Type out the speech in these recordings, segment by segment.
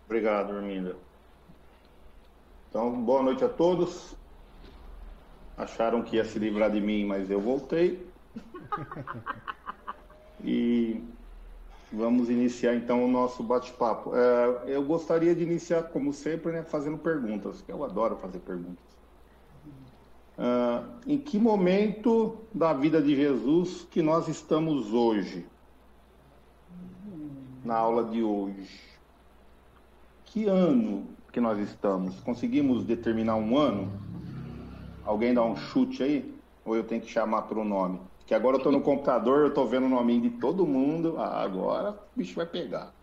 Obrigado, Arminda. Então, boa noite a todos. Acharam que ia se livrar de mim, mas eu voltei. E vamos iniciar então o nosso bate-papo. Eu gostaria de iniciar, como sempre, né, fazendo perguntas, que eu adoro fazer perguntas. Em que momento da vida de Jesus que nós estamos hoje? Na aula de hoje. Que ano que nós estamos? Conseguimos determinar um ano? Alguém dá um chute aí? Ou eu tenho que chamar pelo nome? Que agora eu estou no computador, eu estou vendo o nominho de todo mundo. Agora o bicho vai pegar.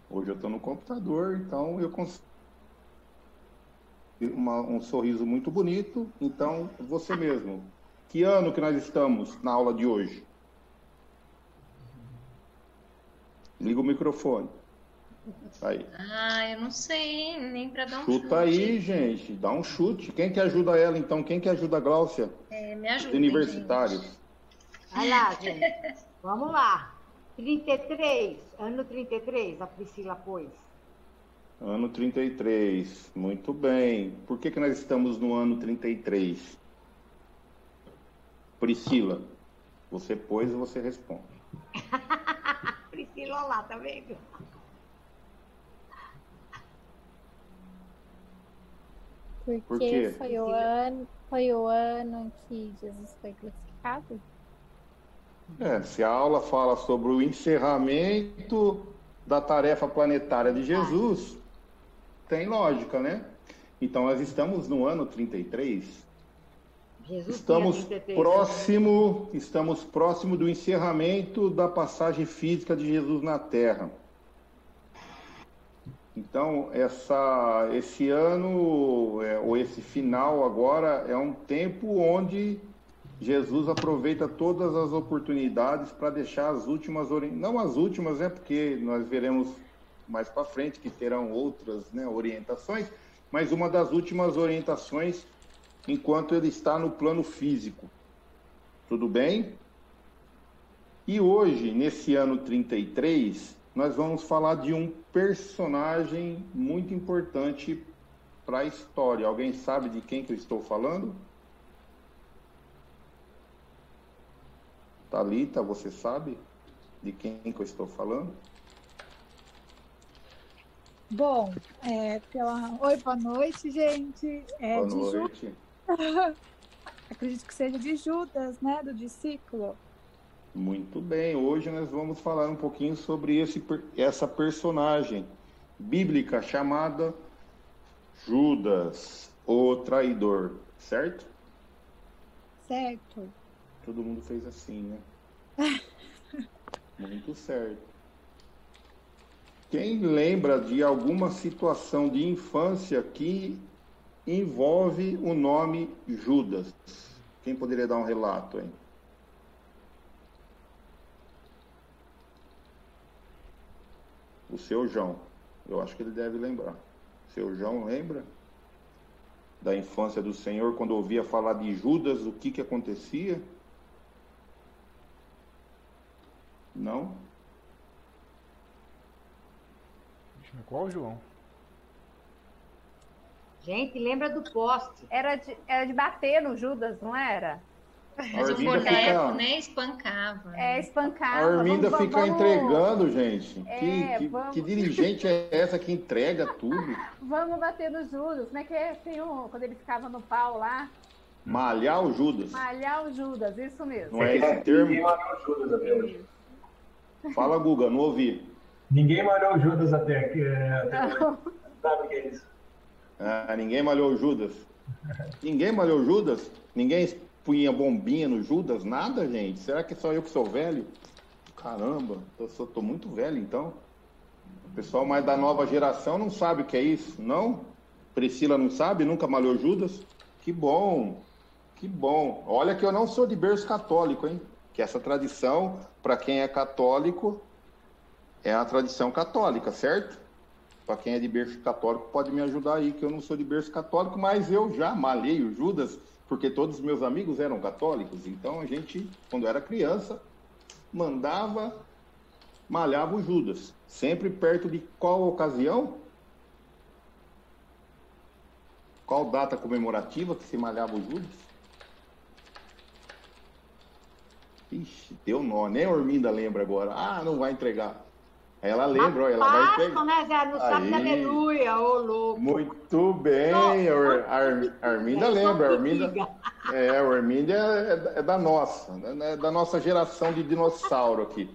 Hoje eu estou no computador, então eu consigo um sorriso muito bonito. Então, você mesmo. Que ano que nós estamos na aula de hoje? Liga o microfone. Aí. Eu não sei, nem para dar um chute. Chuta aí, gente. Dá um chute. Quem que ajuda ela, então? Quem que ajuda a Gláucia? Me ajuda. Os universitários. Gente. Vai lá, gente. Vamos lá. 33. Ano 33, a Priscila pôs. Ano 33. Muito bem. Por que nós estamos no ano 33? Priscila, você pôs e você responde. Priscila, lá, tá vendo? Porque foi o ano em que Jesus foi crucificado? Se a aula fala sobre o encerramento da tarefa planetária de Jesus, tem lógica, né? Então, nós estamos no ano 33. Estamos próximo do encerramento da passagem física de Jesus na Terra. Então, esse ano, ou esse final agora, é um tempo onde Jesus aproveita todas as oportunidades para deixar as últimas, não as últimas, né, porque nós veremos mais para frente que terão outras, né, orientações, mas uma das últimas orientações enquanto ele está no plano físico. Tudo bem? E hoje, nesse ano 33, nós vamos falar de um personagem muito importante para a história. Alguém sabe de quem que eu estou falando? Thalita, você sabe de quem que eu estou falando? Bom, Oi, boa noite, gente. Boa noite. Acredito que seja de Judas, né, do discípulo. Muito bem, hoje nós vamos falar um pouquinho sobre essa personagem bíblica chamada Judas, o traidor, certo? Certo. Todo mundo fez assim, né? Muito certo. Quem lembra de alguma situação de infância que envolve o nome Judas? Quem poderia dar um relato, hein? O seu João. Eu acho que ele deve lembrar. O seu João lembra da infância do Senhor, quando ouvia falar de Judas, o que acontecia? Não? Qual, João? Gente, lembra do poste. Era de bater no Judas, não era? Mas o boneco nem espancava. Espancava. A Arminda fica entregando, gente. Que dirigente é essa que entrega tudo? Vamos bater no Judas. Como é que é? Quando ele ficava no pau lá? Malhar o Judas. Malhar o Judas, isso mesmo. Não é esse termo? Ninguém malhou o Judas até hoje. Fala, Guga, não ouvi. Ninguém malhou o Judas até aqui. Sabe o que é isso? Ninguém malhou o Judas. Ninguém malhou o Judas? Ninguém punha bombinha no Judas? Nada, gente? Será que só eu que sou velho? Caramba, eu tô muito velho, então. O pessoal mais da nova geração não sabe o que é isso, não? Priscila não sabe? Nunca malhou Judas? Que bom, que bom. Olha que eu não sou de berço católico, hein? Que essa tradição, para quem é católico, é a tradição católica, certo? Para quem é de berço católico pode me ajudar aí, que eu não sou de berço católico, mas eu já malhei o Judas, porque todos os meus amigos eram católicos. Então a gente, quando era criança, mandava malhava o Judas. Sempre perto de qual ocasião? Qual data comemorativa que se malhava o Judas? Ixi, deu nó, nem a Orminda lembra agora. Ah, não vai entregar. Ela lembra, ó, ela vai entregar. Né, Zé? No sábado, aleluia, ô louco. Muito bem, a Arminda lembra. A Arminda é da nossa, né, da nossa geração de dinossauro aqui.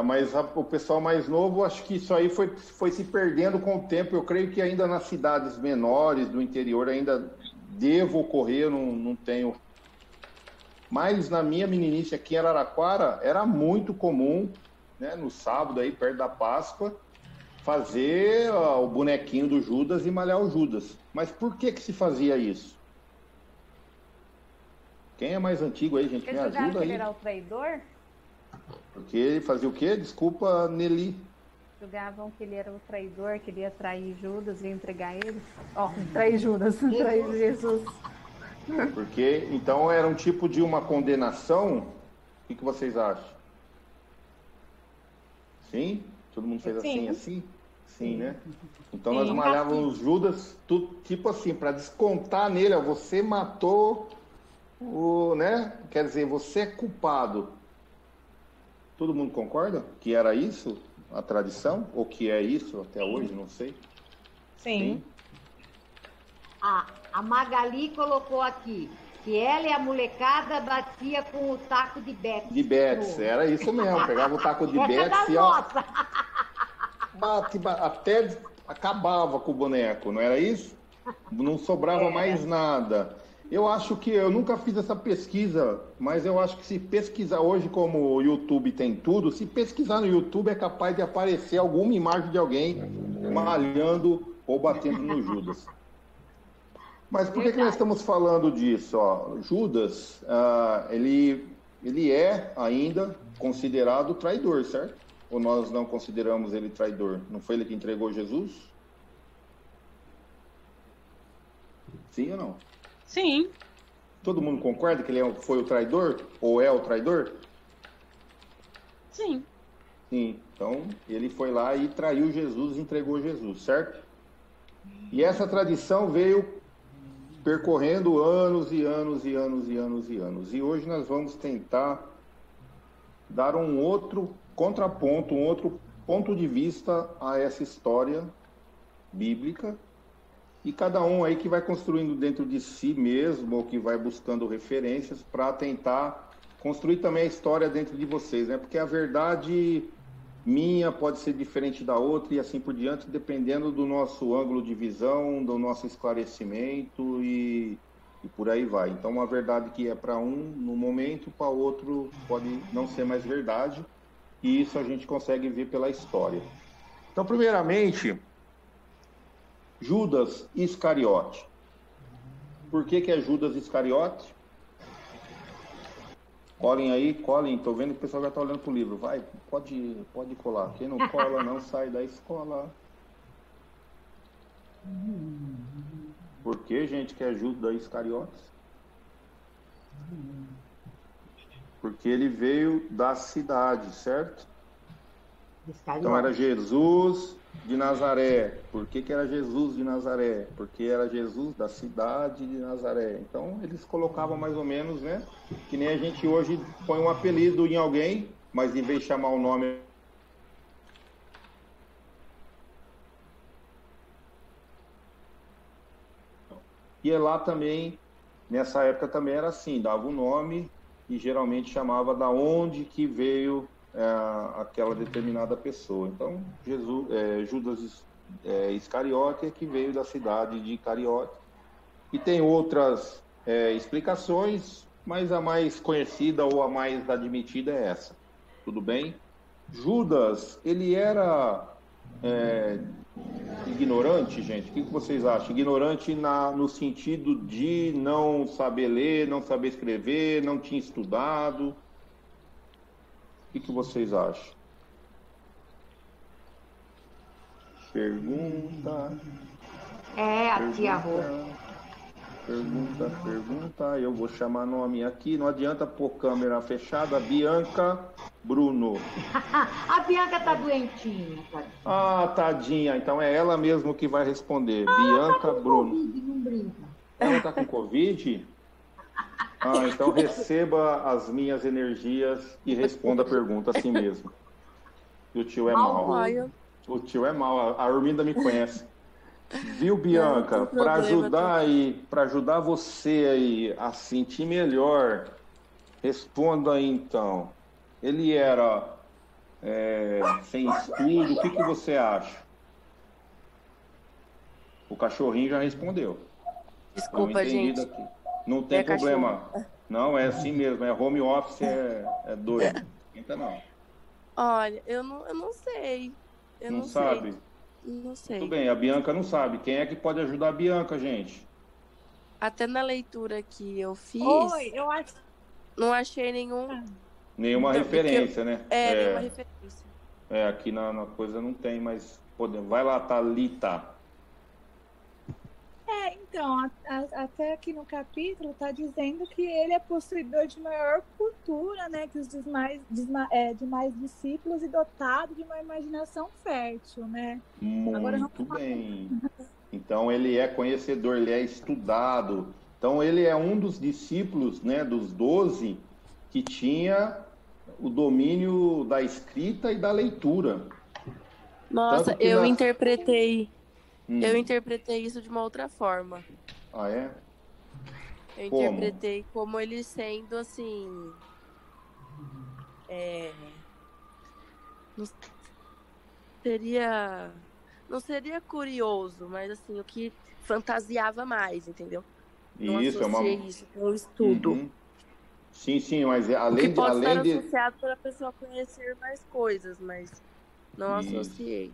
Mas o pessoal mais novo, acho que isso aí foi se perdendo com o tempo. Eu creio que ainda nas cidades menores do interior ainda devo ocorrer, eu não tenho. Mas na minha meninice aqui em Araraquara, era muito comum, né, no sábado, aí, perto da Páscoa, fazer o bonequinho do Judas e malhar o Judas. Mas por que se fazia isso? Quem é mais antigo aí, gente? Me ajuda aí. Que ele era o traidor? Porque ele fazia o quê? Desculpa, Nelly. Julgavam que ele era o traidor, que ele ia trair Judas e entregar ele. Trair Judas, trair Jesus. Porque, então, era um tipo de uma condenação. O que vocês acham? Sim? Todo mundo fez assim? Sim, né? Então nós malhávamos Judas, tipo assim, para descontar nele, ó, você matou né? Quer dizer, você é culpado. Todo mundo concorda que era isso a tradição? Ou que é isso até hoje, não sei. Sim. A Magali colocou aqui que ela e a molecada batia com o taco de Betts. De Betts, era isso mesmo. Pegava o taco de Betts e até acabava com o boneco, não era isso? Não sobrava mais nada. Eu acho que, eu nunca fiz essa pesquisa, mas eu acho que se pesquisar hoje, como o YouTube tem tudo, se pesquisar no YouTube é capaz de aparecer alguma imagem de alguém malhando ou batendo no Judas. Mas por que nós estamos falando disso? Ó, Judas, ele é ainda considerado traidor, certo? Ou nós não consideramos ele traidor? Não foi ele que entregou Jesus? Sim ou não? Sim. Todo mundo concorda que ele foi o traidor? Ou é o traidor? Sim. Sim. Então, ele foi lá e traiu Jesus e entregou Jesus, certo? E essa tradição veio percorrendo anos e anos e anos e anos e anos. E hoje nós vamos tentar dar um outro contraponto, um outro ponto de vista a essa história bíblica. E cada um aí que vai construindo dentro de si mesmo, ou que vai buscando referências para tentar construir também a história dentro de vocês, né? Porque a verdade minha pode ser diferente da outra e assim por diante, dependendo do nosso ângulo de visão, do nosso esclarecimento e por aí vai. Então, uma verdade que é para um no momento, para outro pode não ser mais verdade, e isso a gente consegue ver pela história. Então, primeiramente, Judas Iscariote. Por que é Judas Iscariote? Colhem aí, tô vendo que o pessoal já está olhando pro livro. Vai, pode colar. Quem não cola não sai da escola. Por que, gente, que é Judas Iscariote? Porque ele veio da cidade, certo? Então era Jesus de Nazaré. Por que era Jesus de Nazaré? Porque era Jesus da cidade de Nazaré. Então eles colocavam mais ou menos, né? Que nem a gente hoje põe um apelido em alguém, mas em vez de chamar o nome... E lá também, nessa época também era assim, dava o nome e geralmente chamava da onde que veio aquela determinada pessoa. Então, Judas Iscariote é que veio da cidade de Cariote. E tem outras explicações, mas a mais conhecida ou a mais admitida é essa. Tudo bem? Judas, ele era ignorante, gente? O que vocês acham? Ignorante no sentido de não saber ler, não saber escrever, não tinha estudado. O que vocês acham? Pergunta. A tia Rô. Pergunta. Eu vou chamar nome aqui. Não adianta pôr câmera fechada. Bianca Bruno. A Bianca tá doentinha. Tadinha. Ah, tadinha. Então é ela mesmo que vai responder. Bianca tá com Bruno. Covid, não brinca. Ela tá com Covid? Ah, então receba as minhas energias e responda a pergunta assim mesmo. O tio é mau. O tio é mau. A Arminda me conhece. Viu, Bianca? Para ajudar você aí a sentir melhor, responda aí então. Ele era sem estudo, o que você acha? O cachorrinho já respondeu. Desculpa, gente. Daqui. Não tem problema. Cachorro. Não, é assim mesmo. É home office, é doido. Não. Olha, eu não sei. Eu não sabe? Sei. Não sei. Tudo bem, a Bianca não sabe. Quem é que pode ajudar a Bianca, gente? Até na leitura que eu fiz... eu acho... Não achei nenhuma referência, né? Nenhuma referência. Aqui na coisa não tem, mas... Vai lá, Thalita. Então, até aqui no capítulo está dizendo que ele é possuidor de maior cultura, né, que os demais discípulos e dotado de uma imaginação fértil, né? Muito bem. Então, ele é conhecedor, ele é estudado. Então, ele é um dos discípulos, né, dos 12, que tinha o domínio da escrita e da leitura. Nossa, eu interpretei... Eu interpretei isso de uma outra forma. Ah, é? Eu interpretei como ele sendo, assim... Não seria curioso, mas, assim, o que fantasiava mais, entendeu? Não associei isso com o estudo. Uhum. Sim, mas além que pode estar associado para a pessoa conhecer mais coisas, mas não associei.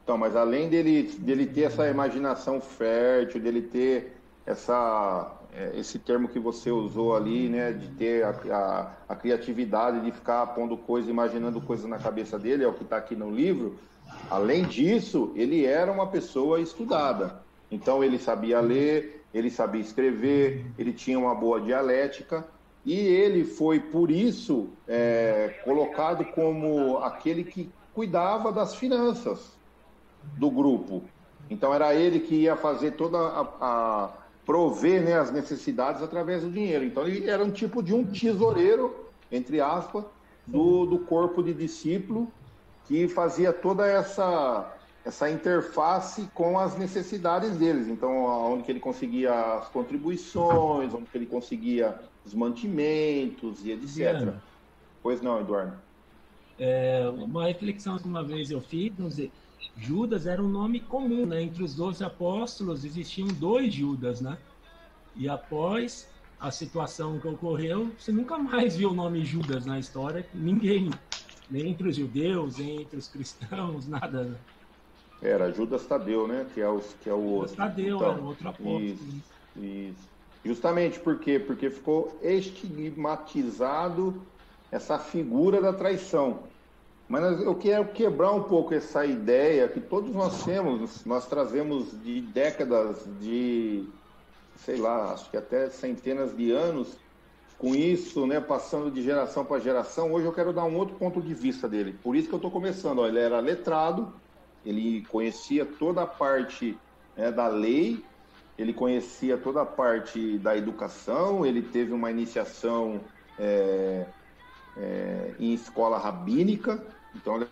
Então, mas além dele ter essa imaginação fértil, dele ter esse termo que você usou ali, né, de ter a criatividade de ficar pondo coisa, imaginando coisas na cabeça dele, é o que está aqui no livro. Além disso, ele era uma pessoa estudada. Então, ele sabia ler, ele sabia escrever, ele tinha uma boa dialética, e ele foi, por isso, colocado como aquele que cuidava das finanças do grupo. Então era ele que ia fazer prover, né, as necessidades através do dinheiro. Então ele era um tipo de um tesoureiro, entre aspas, do corpo de discípulo, que fazia toda essa interface com as necessidades deles. Então, onde que ele conseguia as contribuições, onde que ele conseguia os mantimentos e etc. Diana, Pois não, Eduardo? Uma reflexão que uma vez eu fiz, vamos dizer, Judas era um nome comum, né? Entre os 12 apóstolos existiam 2 Judas, né? E após a situação que ocorreu, você nunca mais viu o nome Judas na história, ninguém, nem entre os judeus, nem entre os cristãos, nada. Né? Era Judas Tadeu, né? Que é o outro. Tadeu, então, era outro apóstolo. Isso. Justamente por quê? Porque ficou estigmatizado essa figura da traição. Mas eu quero quebrar um pouco essa ideia que todos nós temos, nós trazemos de décadas, de, sei lá, acho que até centenas de anos, com isso, né, passando de geração para geração. Hoje eu quero dar um outro ponto de vista dele. Por isso que eu estou começando. Ó, ele era letrado, ele conhecia toda a parte, né, da lei, ele conhecia toda a parte da educação, ele teve uma iniciação em escola rabínica. Então,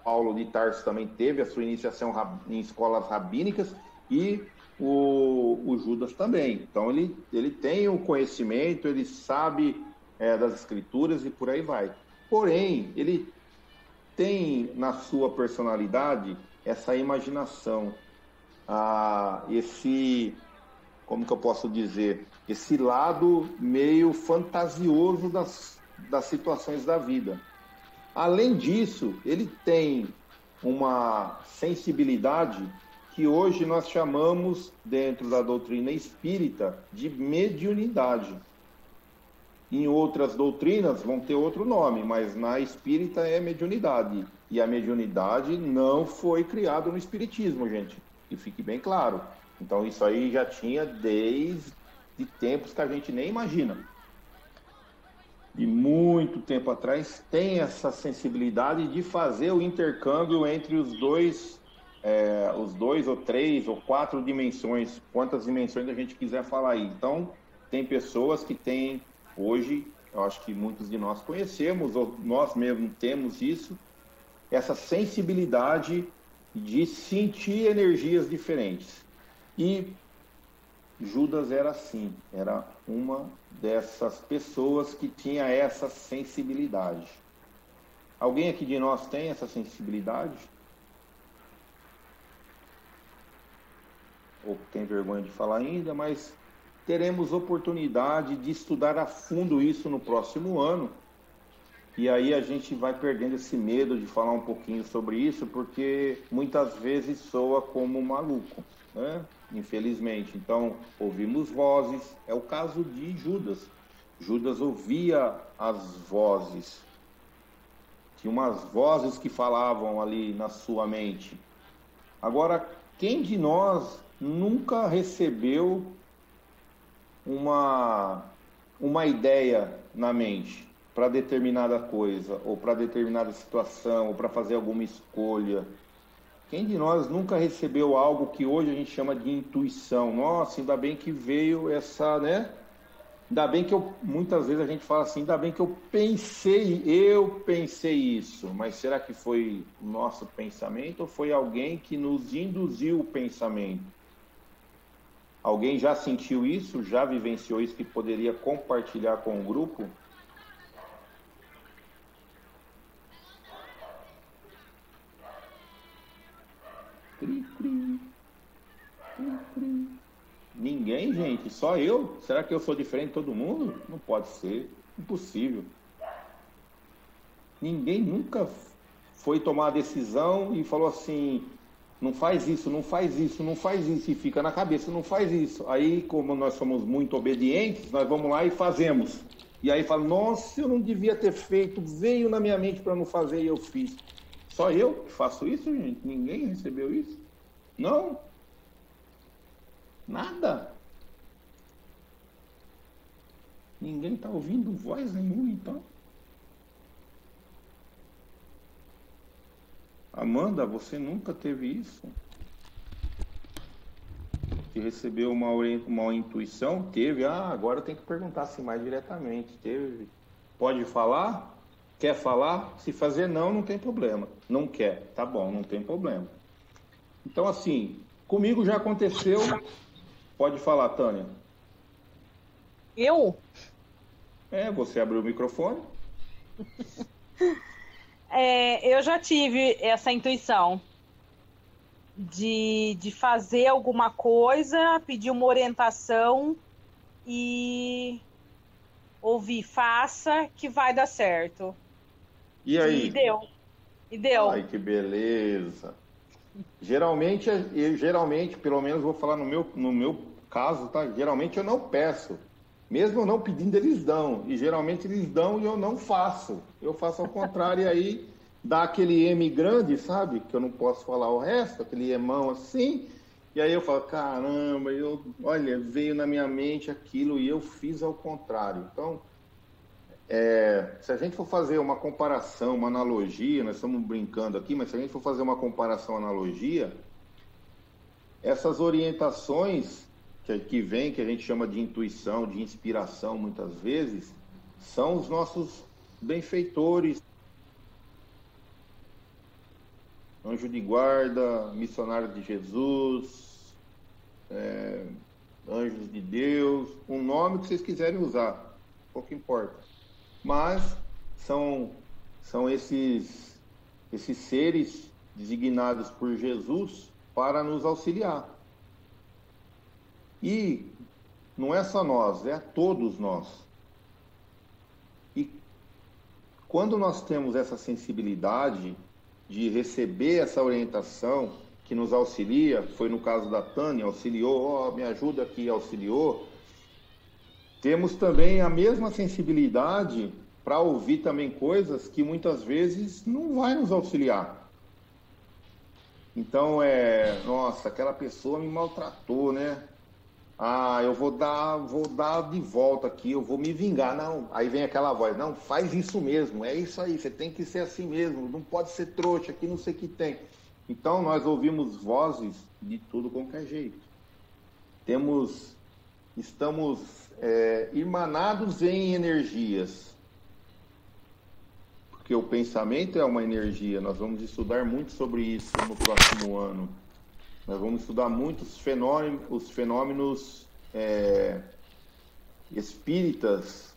Paulo de Tarso também teve a sua iniciação em escolas rabínicas e o Judas também. Então, ele tem o conhecimento, ele sabe das escrituras e por aí vai. Porém, ele tem na sua personalidade essa imaginação, como que eu posso dizer, esse lado meio fantasioso das situações da vida. Além disso, ele tem uma sensibilidade que hoje nós chamamos, dentro da doutrina espírita, de mediunidade. Em outras doutrinas vão ter outro nome, mas na espírita é mediunidade. E a mediunidade não foi criada no espiritismo, gente. Que fique bem claro. Então isso aí já tinha desde tempos que a gente nem imagina. de muito tempo atrás, tem essa sensibilidade de fazer o intercâmbio entre os dois ou 3 ou 4 dimensões, quantas dimensões a gente quiser falar aí. Então, tem pessoas que têm, hoje, eu acho que muitos de nós conhecemos, ou nós mesmos temos isso, essa sensibilidade de sentir energias diferentes. E Judas era assim, era uma dessas pessoas que tinha essa sensibilidade. Alguém aqui de nós tem essa sensibilidade? Ou tem vergonha de falar ainda, mas teremos oportunidade de estudar a fundo isso no próximo ano. E aí a gente vai perdendo esse medo de falar um pouquinho sobre isso, porque muitas vezes soa como maluco, né? Infelizmente. Então, ouvimos vozes. É o caso de Judas. Judas ouvia as vozes. Tinha umas vozes que falavam ali na sua mente. Agora, quem de nós nunca recebeu uma ideia na mente para determinada coisa, ou para determinada situação, ou para fazer alguma escolha? Quem de nós nunca recebeu algo que hoje a gente chama de intuição? Nossa, ainda bem que veio essa, né? Ainda bem que muitas vezes a gente fala assim, ainda bem que eu pensei isso. Mas será que foi o nosso pensamento ou foi alguém que nos induziu o pensamento? Alguém já sentiu isso? Já vivenciou isso que poderia compartilhar com o grupo? Ninguém, gente? Só eu? Será que eu sou diferente de todo mundo? Não pode ser. Impossível. Ninguém nunca foi tomar a decisão e falou assim, não faz isso, não faz isso, não faz isso, e fica na cabeça, não faz isso. Aí, como nós somos muito obedientes, nós vamos lá e fazemos. E aí fala, nossa, eu não devia ter feito, veio na minha mente para não fazer e eu fiz. Só eu que faço isso, gente? Ninguém recebeu isso? Não? Nada? Ninguém está ouvindo voz nenhuma, então? Amanda, você nunca teve isso? Que recebeu uma intuição? Teve? Agora tem que perguntar assim mais diretamente. Teve? Pode falar? Quer falar? Se fazer não tem problema. Não quer? Tá bom, não tem problema. Então, assim, comigo já aconteceu. Pode falar, Tânia. Eu? Você abriu o microfone. Eu já tive essa intuição de fazer alguma coisa, pedir uma orientação e ouvir, faça que vai dar certo. E aí? E deu. Ai, que beleza. Geralmente, pelo menos vou falar no meu caso, tá? Geralmente eu não peço. Mesmo eu não pedindo, eles dão. E geralmente eles dão e eu não faço. Eu faço ao contrário e aí dá aquele M grande, sabe? Que eu não posso falar o resto, aquele emão assim. E aí eu falo, caramba, olha, veio na minha mente aquilo e eu fiz ao contrário. Então, se a gente for fazer uma comparação, uma analogia, nós estamos brincando aqui, mas se a gente for fazer uma comparação, analogia, essas orientações que vem, que a gente chama de intuição, de inspiração, muitas vezes, são os nossos benfeitores, anjo de guarda, missionário de Jesus, anjos de Deus, o nome que vocês quiserem usar, pouco importa. Mas são esses seres designados por Jesus para nos auxiliar. E não é só nós, é todos nós. E quando nós temos essa sensibilidade de receber essa orientação que nos auxilia, foi no caso da Tânia, auxiliou, me ajuda aqui, auxiliou, temos também a mesma sensibilidade para ouvir também coisas que muitas vezes não vai nos auxiliar. Então, nossa, aquela pessoa me maltratou, né? eu vou dar de volta aqui, eu vou me vingar. Não, aí vem aquela voz, não, faz isso mesmo, é isso aí, você tem que ser assim mesmo, não pode ser trouxa, aqui não sei o que tem. Então nós ouvimos vozes de tudo qualquer jeito. Estamos irmanados em energias, porque o pensamento é uma energia. Nós vamos estudar muito sobre isso no próximo ano. Nós vamos estudar muito os fenômenos espíritas,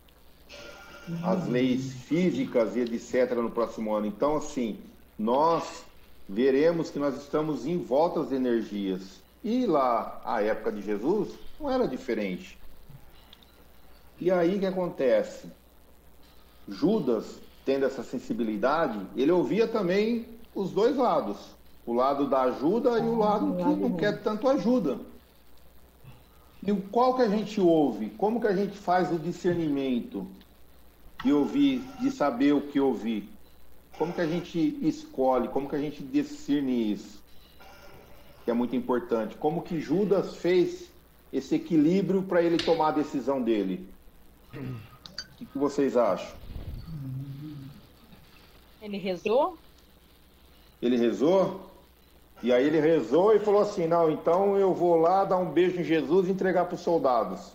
as leis físicas e etc. no próximo ano. Então, assim, nós veremos que nós estamos em volta das energias. E lá, a época de Jesus, não era diferente. E aí o que acontece? Judas, tendo essa sensibilidade, ele ouvia também os dois lados. O lado da ajuda e o lado que não quer tanto ajuda. E qual que a gente ouve? Como que a gente faz o discernimento de ouvir, de saber o que ouvir? Como que a gente escolhe? Como que a gente discerne isso? Que é muito importante. Como que Judas fez esse equilíbrio para ele tomar a decisão dele? O que vocês acham? Ele rezou? Ele rezou? E aí ele rezou e falou assim, não, então eu vou lá dar um beijo em Jesus e entregar para os soldados.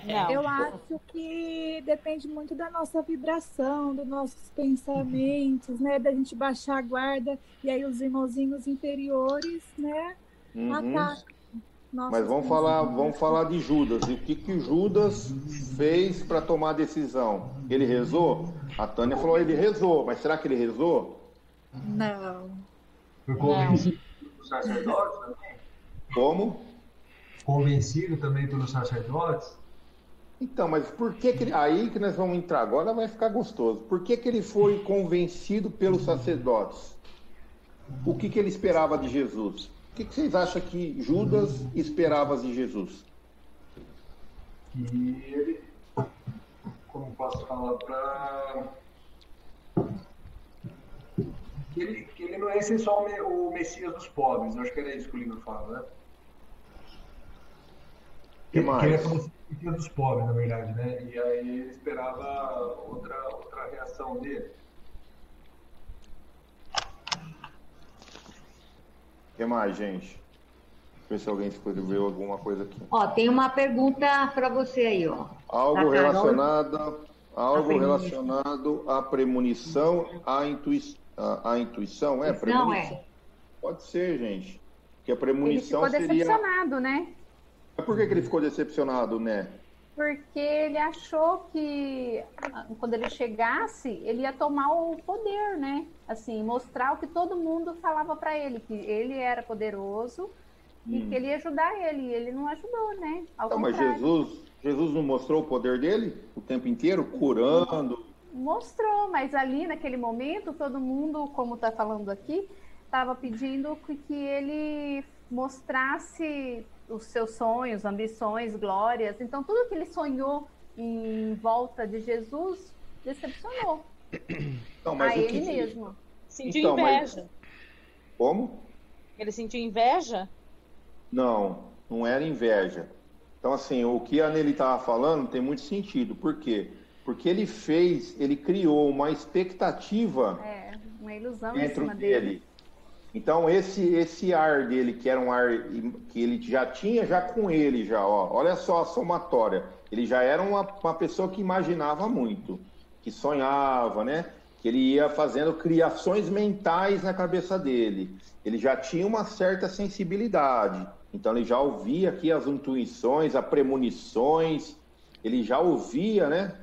Não. Eu acho que depende muito da nossa vibração, dos nossos pensamentos, né? Da gente baixar a guarda e aí os irmãozinhos interiores, né? Atacam. Mas vamos falar de Judas. E o que Judas fez para tomar a decisão? Ele rezou? A Tânia falou, ele rezou. Mas será que ele rezou? Não. Foi convencido pelos sacerdotes também? Como? Convencido também pelos sacerdotes? Então, mas por que ele... Aí que nós vamos entrar agora, vai ficar gostoso. Por que ele foi convencido pelos sacerdotes? O que ele esperava de Jesus? O que vocês acham que Judas esperava de Jesus? Que ele... Como posso falar para... Que ele não é só o Messias dos pobres. Eu acho que era isso que o livro fala, né? Que ele é o Messias dos pobres, na verdade, né? E aí ele esperava outra reação dele. O que mais, gente? Deixa eu ver se alguém escreveu alguma coisa aqui. Ó, tem uma pergunta para você aí, ó. Algo relacionado à premonição, à intuição. A intuição é premonição? Pode ser, gente. Porque a premonição seria... Ele ficou decepcionado, né? Mas por que ele ficou decepcionado, né? Porque ele achou que quando ele chegasse, ele ia tomar o poder, né? Assim, mostrar o que todo mundo falava para ele, que ele era poderoso e que ele ia ajudar ele. E ele não ajudou, né? Mas Jesus não mostrou o poder dele o tempo inteiro, curando? Mostrou, mas ali naquele momento todo mundo, como está falando aqui, estava pedindo que ele mostrasse os seus sonhos, ambições, glórias. Então tudo que ele sonhou em volta de Jesus decepcionou. Não, mas a ele mesmo. Sentiu inveja. Como? Ele sentiu inveja? Não era inveja. Então assim, o que a Nelly estava falando tem muito sentido. Por quê? Porque ele criou uma expectativa, uma ilusão dentro dele. Então esse ar dele, que era um ar que ele já tinha com ele olha só a somatória. Ele já era uma pessoa que imaginava muito, que sonhava, né? Que ele ia fazendo criações mentais na cabeça dele. Ele já tinha uma certa sensibilidade. Então ele já ouvia aqui as intuições, as premonições. Ele já ouvia, né?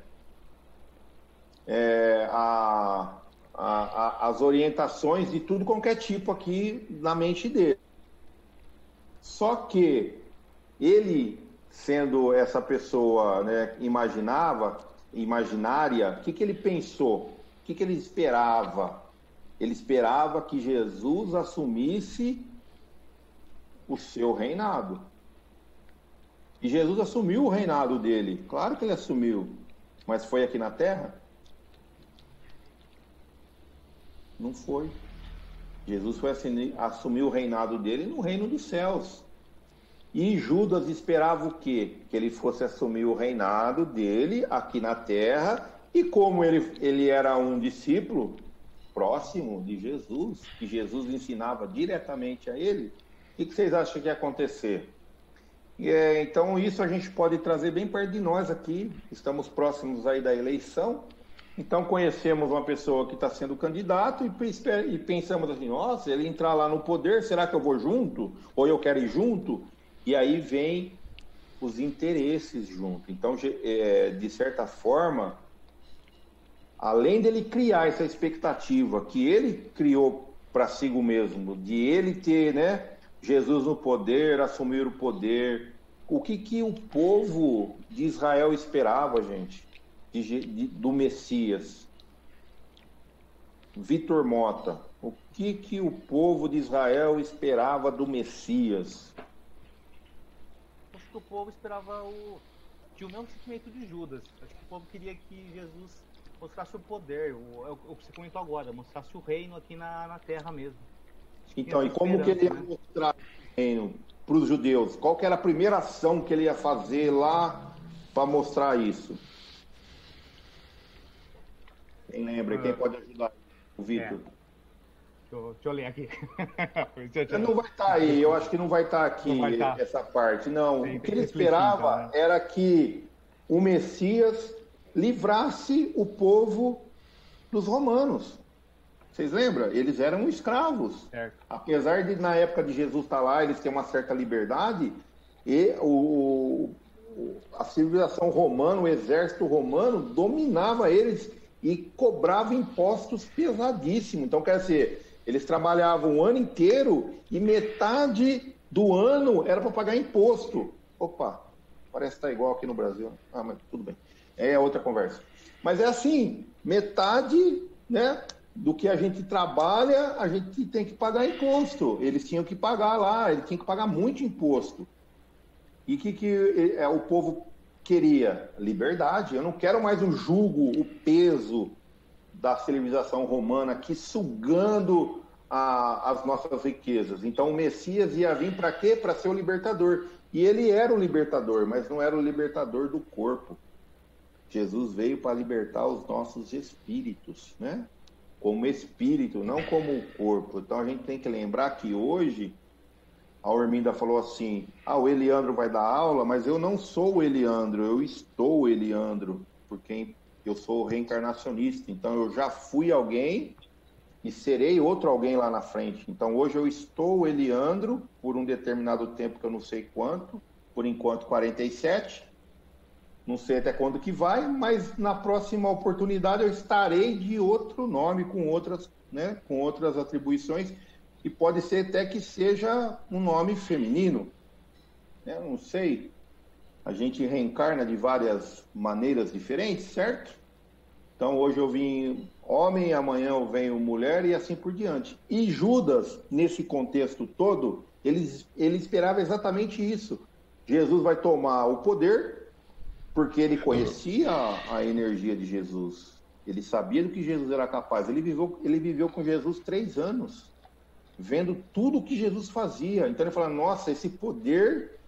As orientações de tudo qualquer tipo aqui na mente dele. Só que ele, sendo essa pessoa, né, imaginária, o que ele pensou? O que ele esperava? Ele esperava que Jesus assumisse o seu reinado. E Jesus assumiu o reinado dele. Claro que ele assumiu. Mas foi aqui na Terra? Não foi. Jesus foi assumir o reinado dele no reino dos céus. E Judas esperava o quê? Que ele fosse assumir o reinado dele aqui na terra, e como ele era um discípulo próximo de Jesus, que Jesus ensinava diretamente a ele, o que vocês acham que ia acontecer? Então isso a gente pode trazer bem perto de nós aqui, estamos próximos aí da eleição, então conhecemos uma pessoa que está sendo candidato e pensamos assim, nossa, ele entrar lá no poder, será que eu vou junto? Ou eu quero ir junto? E aí vem os interesses junto. Então, de certa forma, além dele criar essa expectativa que ele criou para si mesmo, de ele ter, né, Jesus no poder, assumir o poder, o que o povo de Israel esperava, gente, do Messias? Vitor Mota, o que o povo de Israel esperava do Messias? Acho que o povo esperava tinha o mesmo sentimento de Judas. Acho que o povo queria que Jesus mostrasse o poder, o que você comentou agora, mostrasse o reino aqui na terra mesmo. Então, e como que ele ia mostrar o reino para os judeus? Qual que era a primeira ação que ele ia fazer lá para mostrar isso? Quem lembra? Quem pode ajudar? O Vitor. Deixa eu ler aqui. Não vai estar aí, eu acho que não vai estar aqui essa parte. Não, o que ele esperava então, né? Era que o Messias livrasse o povo dos romanos. Vocês lembram? Eles eram escravos. Certo. Apesar de, na época de Jesus estar lá, eles têm uma certa liberdade, e a civilização romana, o exército romano, dominava eles e cobrava impostos pesadíssimos. Então, quer dizer, eles trabalhavam o ano inteiro e metade do ano era para pagar imposto. Opa, parece que está igual aqui no Brasil. Ah, mas tudo bem. É outra conversa. Mas é assim, metade, né, do que a gente trabalha, a gente tem que pagar imposto. Eles tinham que pagar lá, eles tinham que pagar muito imposto. E o que o povo queria? Liberdade. Eu não quero mais o jugo, o peso da civilização romana aqui sugando as nossas riquezas. Então o Messias ia vir para quê? Para ser o libertador. E ele era o libertador, mas não era o libertador do corpo. Jesus veio para libertar os nossos espíritos, né? Como espírito, não como o corpo. Então a gente tem que lembrar que hoje, a Orminda falou assim, o Eliandro vai dar aula, mas eu não sou o Eliandro, eu estou o Eliandro, porque eu sou reencarnacionista. Então eu já fui alguém e serei outro alguém lá na frente. Então hoje eu estou o Eliandro por um determinado tempo que eu não sei quanto, por enquanto 47. Não sei até quando que vai, mas na próxima oportunidade eu estarei de outro nome, com outras, né, com outras atribuições, e pode ser até que seja um nome feminino. Eu não sei. A gente reencarna de várias maneiras diferentes, certo? Então hoje eu vim homem, amanhã eu venho mulher e assim por diante. E Judas, nesse contexto todo, ele esperava exatamente isso. Jesus vai tomar o poder, porque ele conhecia a energia de Jesus. Ele sabia do que Jesus era capaz. Ele viveu com Jesus 3 anos, vendo tudo o que Jesus fazia. Então ele fala, nossa, esse poder,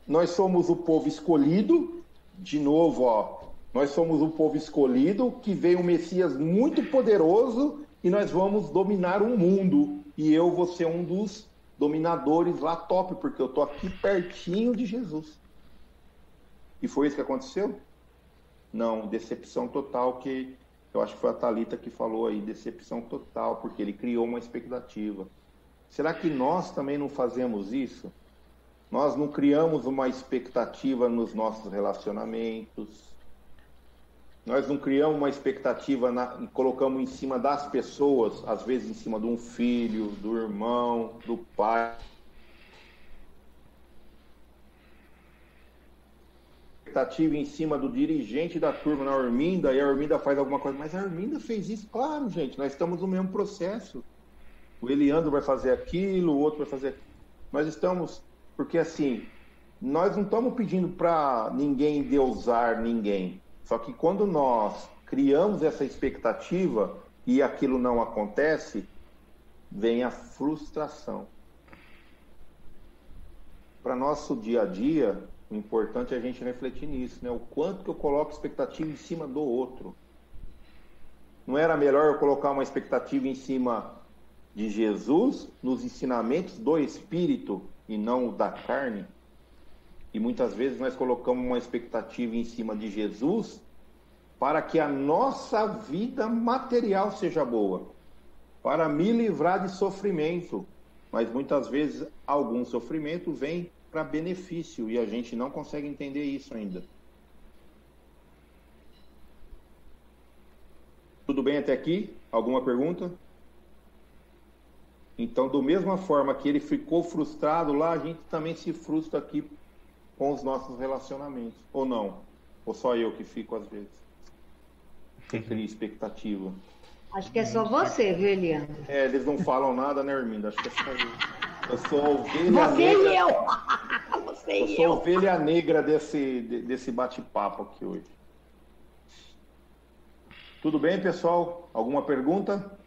nós somos o povo escolhido, de novo, nós somos o povo escolhido, que veio um Messias muito poderoso, e nós vamos dominar o mundo. E eu vou ser um dos dominadores lá top, porque eu estou aqui pertinho de Jesus. E foi isso que aconteceu? Não, decepção total, que eu acho que foi a Thalita que falou aí, decepção total, porque ele criou uma expectativa. Será que nós também não fazemos isso? Nós não criamos uma expectativa nos nossos relacionamentos, nós não criamos uma expectativa e colocamos em cima das pessoas, às vezes em cima de um filho, do irmão, do pai. Expectativa em cima do dirigente da turma na Orminda, e a Orminda faz alguma coisa, mas a Orminda fez isso. Claro, gente, nós estamos no mesmo processo. O Eliandro vai fazer aquilo, o outro vai fazer aquilo. Nós estamos, porque assim, nós não estamos pedindo para ninguém endeusar ninguém. Só que quando nós criamos essa expectativa e aquilo não acontece, vem a frustração. para nosso dia a dia, o importante é a gente refletir nisso, né? O quanto que eu coloco expectativa em cima do outro. Não era melhor eu colocar uma expectativa em cima de Jesus, nos ensinamentos do Espírito e não da carne? E muitas vezes nós colocamos uma expectativa em cima de Jesus para que a nossa vida material seja boa, para me livrar de sofrimento. Mas muitas vezes algum sofrimento vem para benefício e a gente não consegue entender isso ainda. Tudo bem até aqui? Alguma pergunta? Então, da mesma forma que ele ficou frustrado lá, a gente também se frustra aqui com os nossos relacionamentos. Ou não? Ou só eu que fico às vezes? Sem criar expectativa. Acho que é só você, viu, Eliandro? Eles não falam nada, né, Herminda? Acho que é só eu. Eu sou a ovelha você negra. E eu! Você eu e sou a eu! ovelha negra desse bate-papo aqui hoje. Tudo bem, pessoal? Alguma pergunta?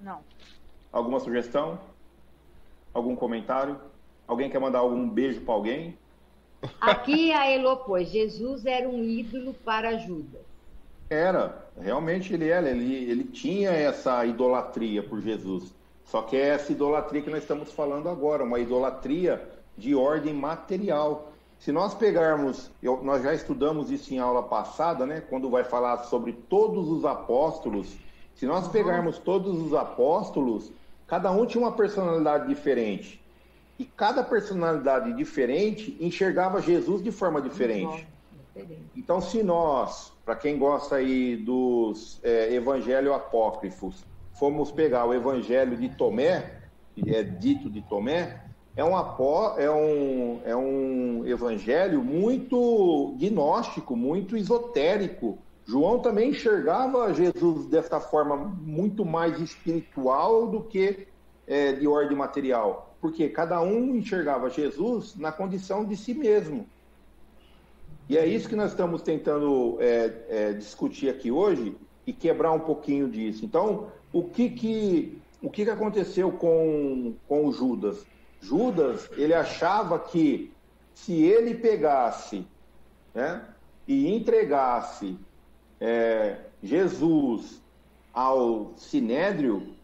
Não. Alguma sugestão? Algum comentário? Alguém quer mandar algum beijo para alguém? Aqui a Elô pôs, Jesus era um ídolo para Judas. Era, realmente ele era. Ele tinha essa idolatria por Jesus. Só que é essa idolatria que nós estamos falando agora, uma idolatria de ordem material. Se nós pegarmos, nós já estudamos isso em aula passada, né? Quando vai falar sobre todos os apóstolos. Se nós pegarmos todos os apóstolos, cada um tinha uma personalidade diferente. E cada personalidade diferente enxergava Jesus de forma diferente. Então, se nós, para quem gosta aí dos evangelhos apócrifos, formos pegar o evangelho de Tomé, que é dito de Tomé, é um evangelho muito gnóstico, muito esotérico. João também enxergava Jesus dessa forma muito mais espiritual do que de ordem material. Porque cada um enxergava Jesus na condição de si mesmo. E é isso que nós estamos tentando discutir aqui hoje e quebrar um pouquinho disso. Então, o que aconteceu com o Judas? Judas, ele achava que se ele pegasse, né, e entregasse Jesus ao Sinédrio,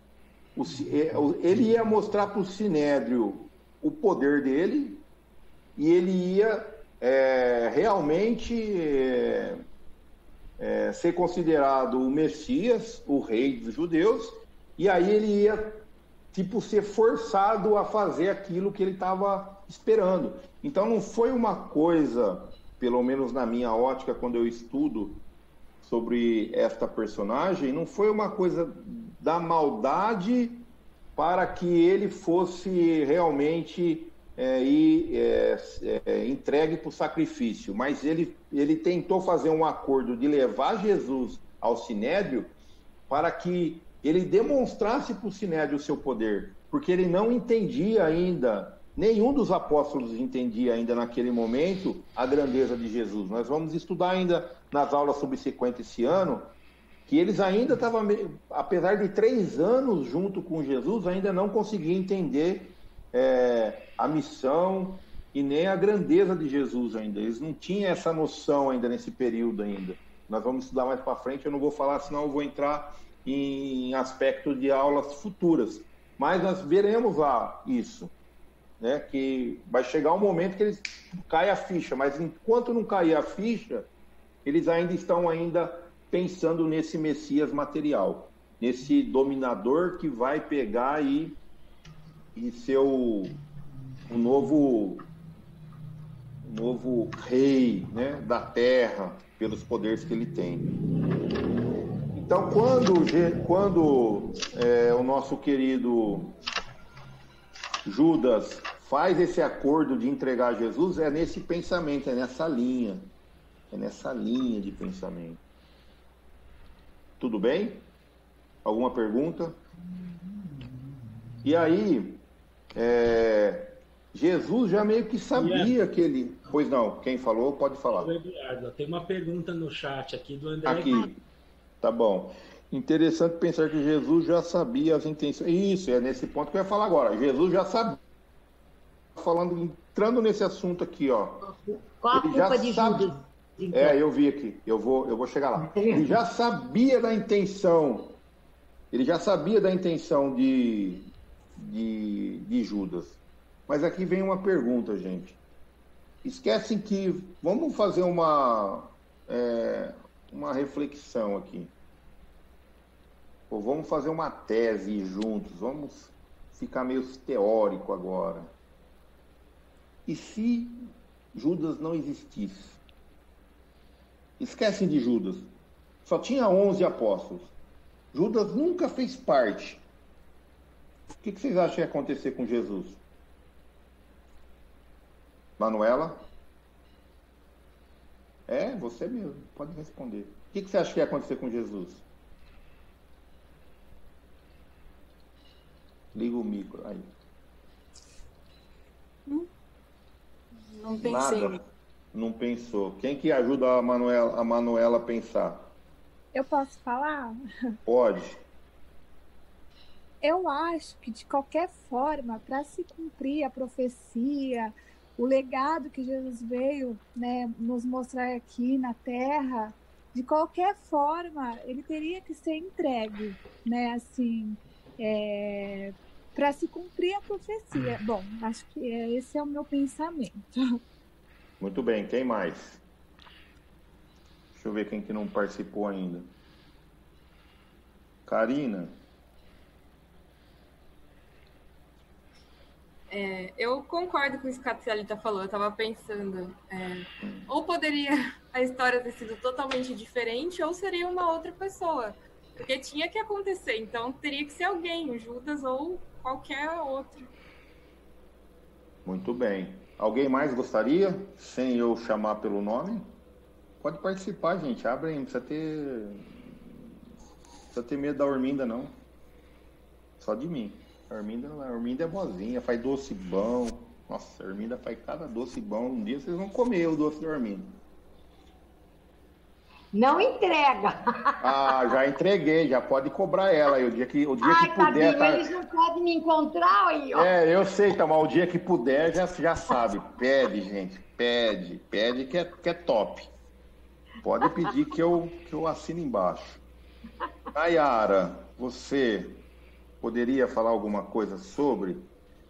ele ia mostrar para o Sinédrio o poder dele e ele ia realmente ser considerado o Messias, o rei dos judeus, e aí ele ia ser forçado a fazer aquilo que ele estava esperando. Então não foi uma coisa, pelo menos na minha ótica, quando eu estudo sobre esta personagem, não foi uma coisa da maldade para que ele fosse realmente entregue para o sacrifício, mas ele tentou fazer um acordo de levar Jesus ao Sinédrio para que ele demonstrasse para o Sinédrio o seu poder, porque ele não entendia ainda, nenhum dos apóstolos entendia ainda naquele momento a grandeza de Jesus. Nós vamos estudar ainda nas aulas subsequentes esse ano, que eles ainda estavam, apesar de 3 anos junto com Jesus, ainda não conseguiam entender a missão e nem a grandeza de Jesus ainda. Eles não tinham essa noção ainda nesse período ainda. Nós vamos estudar mais para frente, eu não vou falar, senão eu vou entrar em aspecto de aulas futuras. Mas nós veremos lá isso, né? Que vai chegar um momento que eles caem a ficha, mas enquanto não cair a ficha, eles ainda estão pensando nesse Messias material, nesse dominador que vai pegar e ser o novo rei, né, da terra, pelos poderes que ele tem. Então, quando o nosso querido Judas faz esse acordo de entregar Jesus, é nesse pensamento, é nessa linha de pensamento. Tudo bem? Alguma pergunta? E aí, Jesus já meio que sabia que ele... Pois não, quem falou pode falar. Eduardo, tem uma pergunta no chat aqui do André. Aqui, tá bom. Interessante pensar que Jesus já sabia as intenções. Isso, é nesse ponto que eu ia falar agora. Jesus já sabia falando, entrando nesse assunto aqui, ó. Qual a culpa de Judas? Então? Eu vi aqui, eu vou chegar lá. Ele já sabia da intenção, de Judas. Mas aqui vem uma pergunta, gente. Esquecem que, vamos fazer uma reflexão aqui. Ou vamos fazer uma tese juntos, vamos ficar meio teórico agora. E se Judas não existisse? Esquecem de Judas. Só tinha 11 apóstolos. Judas nunca fez parte. O que vocês acham que ia acontecer com Jesus? Manuela? Você mesmo, pode responder. O que você acha que ia acontecer com Jesus? Liga o micro aí. Não pensei. Nada. Não pensou. Quem que ajuda a Manuela a pensar? Eu posso falar? Pode. Eu acho que, de qualquer forma, para se cumprir a profecia, o legado que Jesus veio, né, nos mostrar aqui na Terra, de qualquer forma, ele teria que ser entregue, né, assim, para se cumprir a profecia. Bom, acho que esse é o meu pensamento. Muito bem, quem mais? Deixa eu ver quem que não participou ainda. Karina? Eu concordo com isso que a Thalita falou. Eu estava pensando, ou poderia a história ter sido totalmente diferente, ou seria uma outra pessoa. Porque tinha que acontecer, então teria que ser alguém, o Judas ou qualquer outro. Muito bem. Alguém mais gostaria, sem eu chamar pelo nome? Pode participar, gente. Abre aí, não precisa ter medo da Orminda, não. Só de mim. A Orminda é boazinha, faz doce bom. Nossa, a Orminda faz cada doce bom. Um dia vocês vão comer o doce da Orminda. Não entrega. Já entreguei, já pode cobrar ela aí. O dia que puder. Tadinho, eles não podem me encontrar aí, ó. Eu sei, tá, mas o dia que puder já sabe. Pede, gente. Pede que é top. Pode pedir que eu assino embaixo. Nayara, você poderia falar alguma coisa sobre?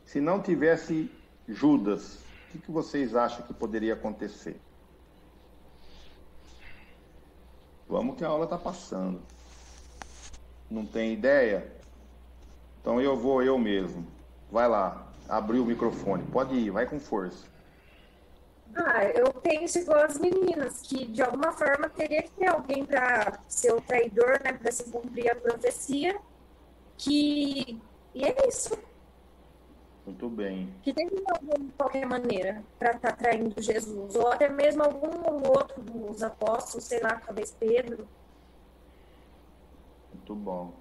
Se não tivesse Judas, o que vocês acham que poderia acontecer? Vamos que a aula está passando. Não tem ideia? Então eu vou eu mesmo. Vai lá, abrir o microfone. Pode ir, vai com força. Eu penso igual as meninas, que de alguma forma teria que ter alguém para ser o traidor, né, para se cumprir a profecia. E é isso. Muito bem. Que tem que ter alguém de qualquer maneira para estar traindo Jesus. Ou até mesmo algum outro dos apóstolos, sei lá, talvez Pedro. Muito bom.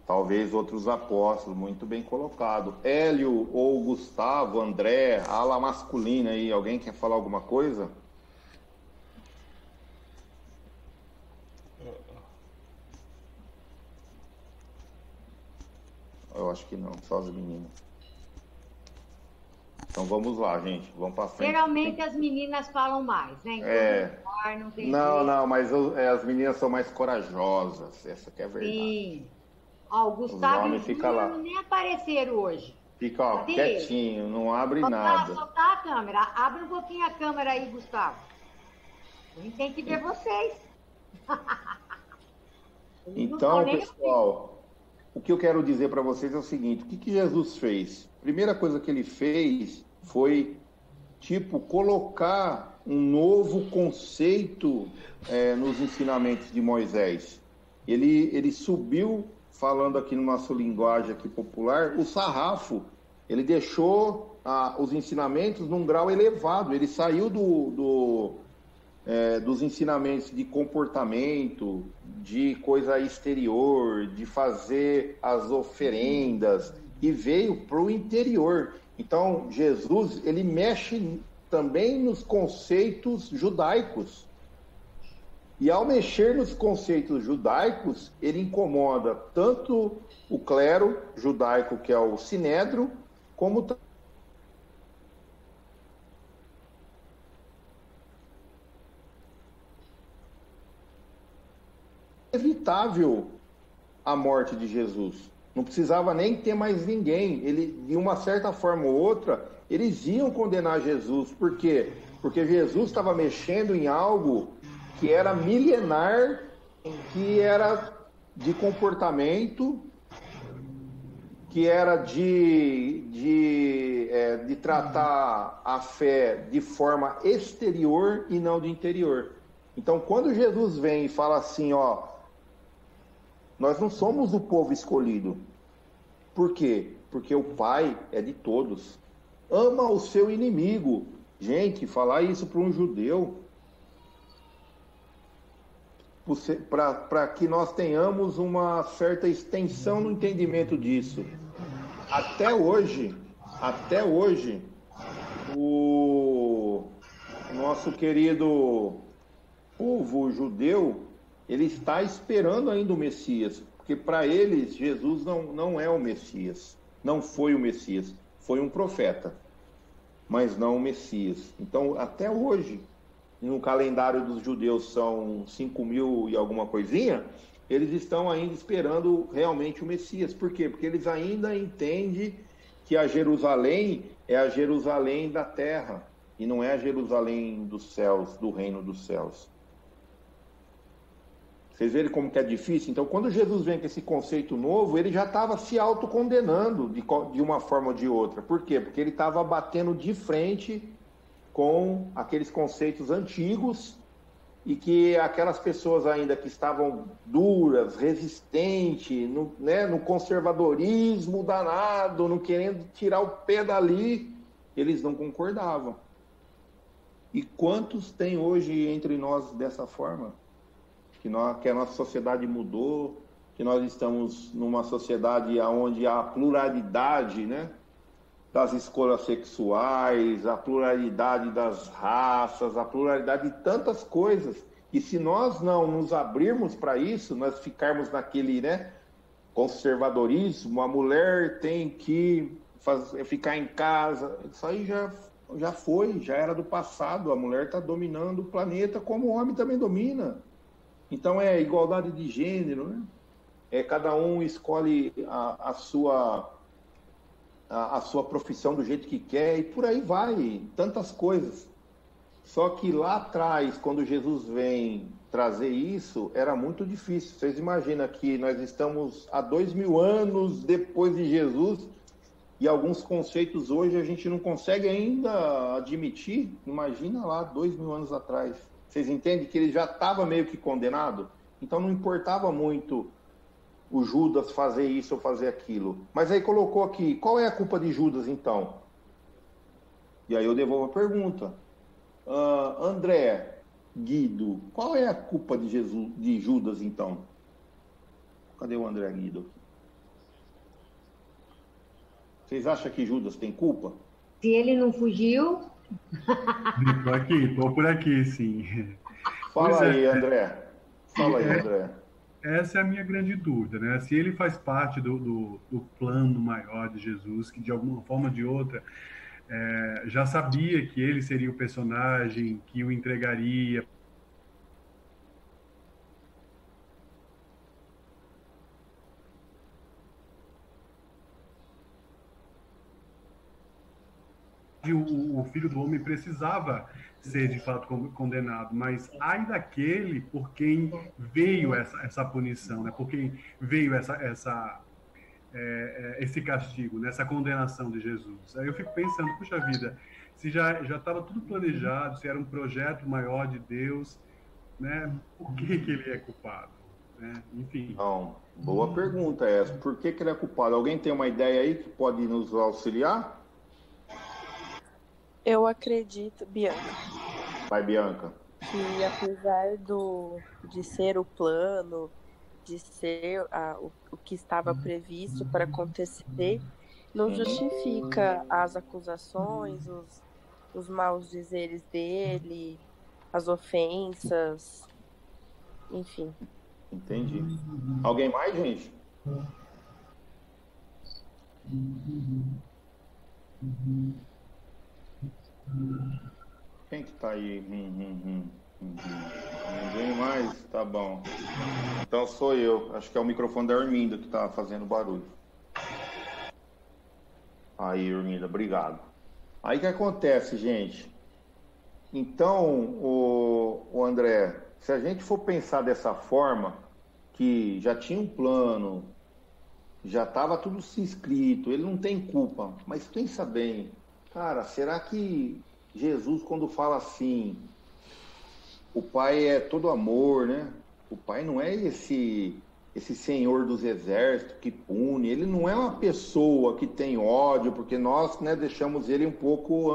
Talvez outros apóstolos, muito bem colocado. Hélio ou Gustavo, André, ala masculina aí. Alguém quer falar alguma coisa? Eu acho que não, só as meninas. Então vamos lá, gente. Vamos para frente. Geralmente as meninas falam mais, né? Não, mas as meninas são mais corajosas. Essa que é a verdade. Sim. O Gustavo e o Júnior nem apareceram hoje. Fica quietinho, não abre nada. Soltar a câmera. Abre um pouquinho a câmera aí, Gustavo. A gente tem que ver vocês. Então, pessoal, o que eu quero dizer para vocês é o seguinte: o que Jesus fez? A primeira coisa que ele fez foi, colocar um novo conceito nos ensinamentos de Moisés. Ele subiu, falando aqui no nosso linguagem aqui popular, o sarrafo. Ele deixou os ensinamentos num grau elevado. Ele saiu dos ensinamentos de comportamento, de coisa exterior, de fazer as oferendas, e veio para o interior. Então, Jesus, ele mexe também nos conceitos judaicos. E ao mexer nos conceitos judaicos, ele incomoda tanto o clero judaico, que é o sinédrio, como inevitável a morte de Jesus. Não precisava nem ter mais ninguém. Ele, de uma certa forma ou outra, eles iam condenar Jesus. Por quê? Porque Jesus estava mexendo em algo que era milenar, que era de comportamento, que era de tratar a fé de forma exterior e não de interior. Então, quando Jesus vem e fala assim, ó, nós não somos o povo escolhido. Por quê? Porque o Pai é de todos. Ama o seu inimigo. Gente, falar isso para um judeu, para que nós tenhamos uma certa extensão no entendimento disso. Até hoje, o nosso querido povo judeu, ele está esperando ainda o Messias, porque para eles Jesus não é o Messias, não foi o Messias, foi um profeta, mas não o Messias. Então, até hoje, no calendário dos judeus são 5.000 e alguma coisinha, eles estão ainda esperando realmente o Messias. Por quê? Porque eles ainda entendem que a Jerusalém é a Jerusalém da terra, e não é a Jerusalém dos céus, do reino dos céus. Vocês verem como que é difícil? Então, quando Jesus vem com esse conceito novo, ele já estava se autocondenando de uma forma ou de outra. Por quê? Porque ele estava batendo de frente com aqueles conceitos antigos e que aquelas pessoas ainda que estavam duras, resistentes, no conservadorismo danado, não querendo tirar o pé dali, eles não concordavam. E quantos tem hoje entre nós dessa forma? Que a nossa sociedade mudou, que nós estamos numa sociedade onde há pluralidade, das escolhas sexuais, a pluralidade das raças, a pluralidade de tantas coisas. E se nós não nos abrirmos para isso, nós ficarmos naquele conservadorismo, a mulher tem que ficar em casa, isso aí já foi, já era do passado. A mulher está dominando o planeta como o homem também domina. Então é igualdade de gênero, cada um escolhe a sua profissão do jeito que quer, e por aí vai, tantas coisas. Só que lá atrás, quando Jesus vem trazer isso, era muito difícil. Vocês imaginam que nós estamos há 2.000 anos depois de Jesus, e alguns conceitos hoje a gente não consegue ainda admitir. Imagina lá 2.000 anos atrás. Vocês entendem que ele já estava meio que condenado? Então não importava muito o Judas fazer isso ou fazer aquilo. Mas aí colocou aqui, qual é a culpa de Judas então? E aí eu devolvo a pergunta. André, Guido, qual é a culpa de Judas então? Cadê o André Guido? Vocês acham que Judas tem culpa? Se ele não fugiu... Tô por aqui, sim. Fala aí, André. Essa é a minha grande dúvida, Se ele faz parte do plano maior de Jesus, que de alguma forma ou de outra já sabia que ele seria o personagem que o entregaria. O Filho do Homem precisava ser de fato condenado, mas ai daquele por quem veio essa punição, por quem veio esse castigo, essa condenação de Jesus. Aí eu fico pensando, puxa vida, se já estava tudo planejado, se era um projeto maior de Deus, por que ele é culpado? Enfim. Não, boa pergunta essa. Por que ele é culpado? Alguém tem uma ideia aí que pode nos auxiliar? Eu acredito, Bianca. Vai, Bianca. Que apesar de ser o plano, de ser o que estava previsto para acontecer, não justifica as acusações, os maus dizeres dele, as ofensas, enfim. Entendi. Alguém mais, gente? Quem que tá aí? Ninguém mais? Tá bom. Então sou eu. Acho que é o microfone da Irminda que tá fazendo barulho. Aí, Irminda, obrigado. Aí o que acontece, gente? Então, o André, se a gente for pensar dessa forma, que já tinha um plano, já estava tudo se escrito, ele não tem culpa, mas pensa bem, cara, será que Jesus, quando fala assim, o Pai é todo amor, né? O Pai não é esse Senhor dos exércitos que pune, ele não é uma pessoa que tem ódio, porque nós, né, deixamos ele um pouco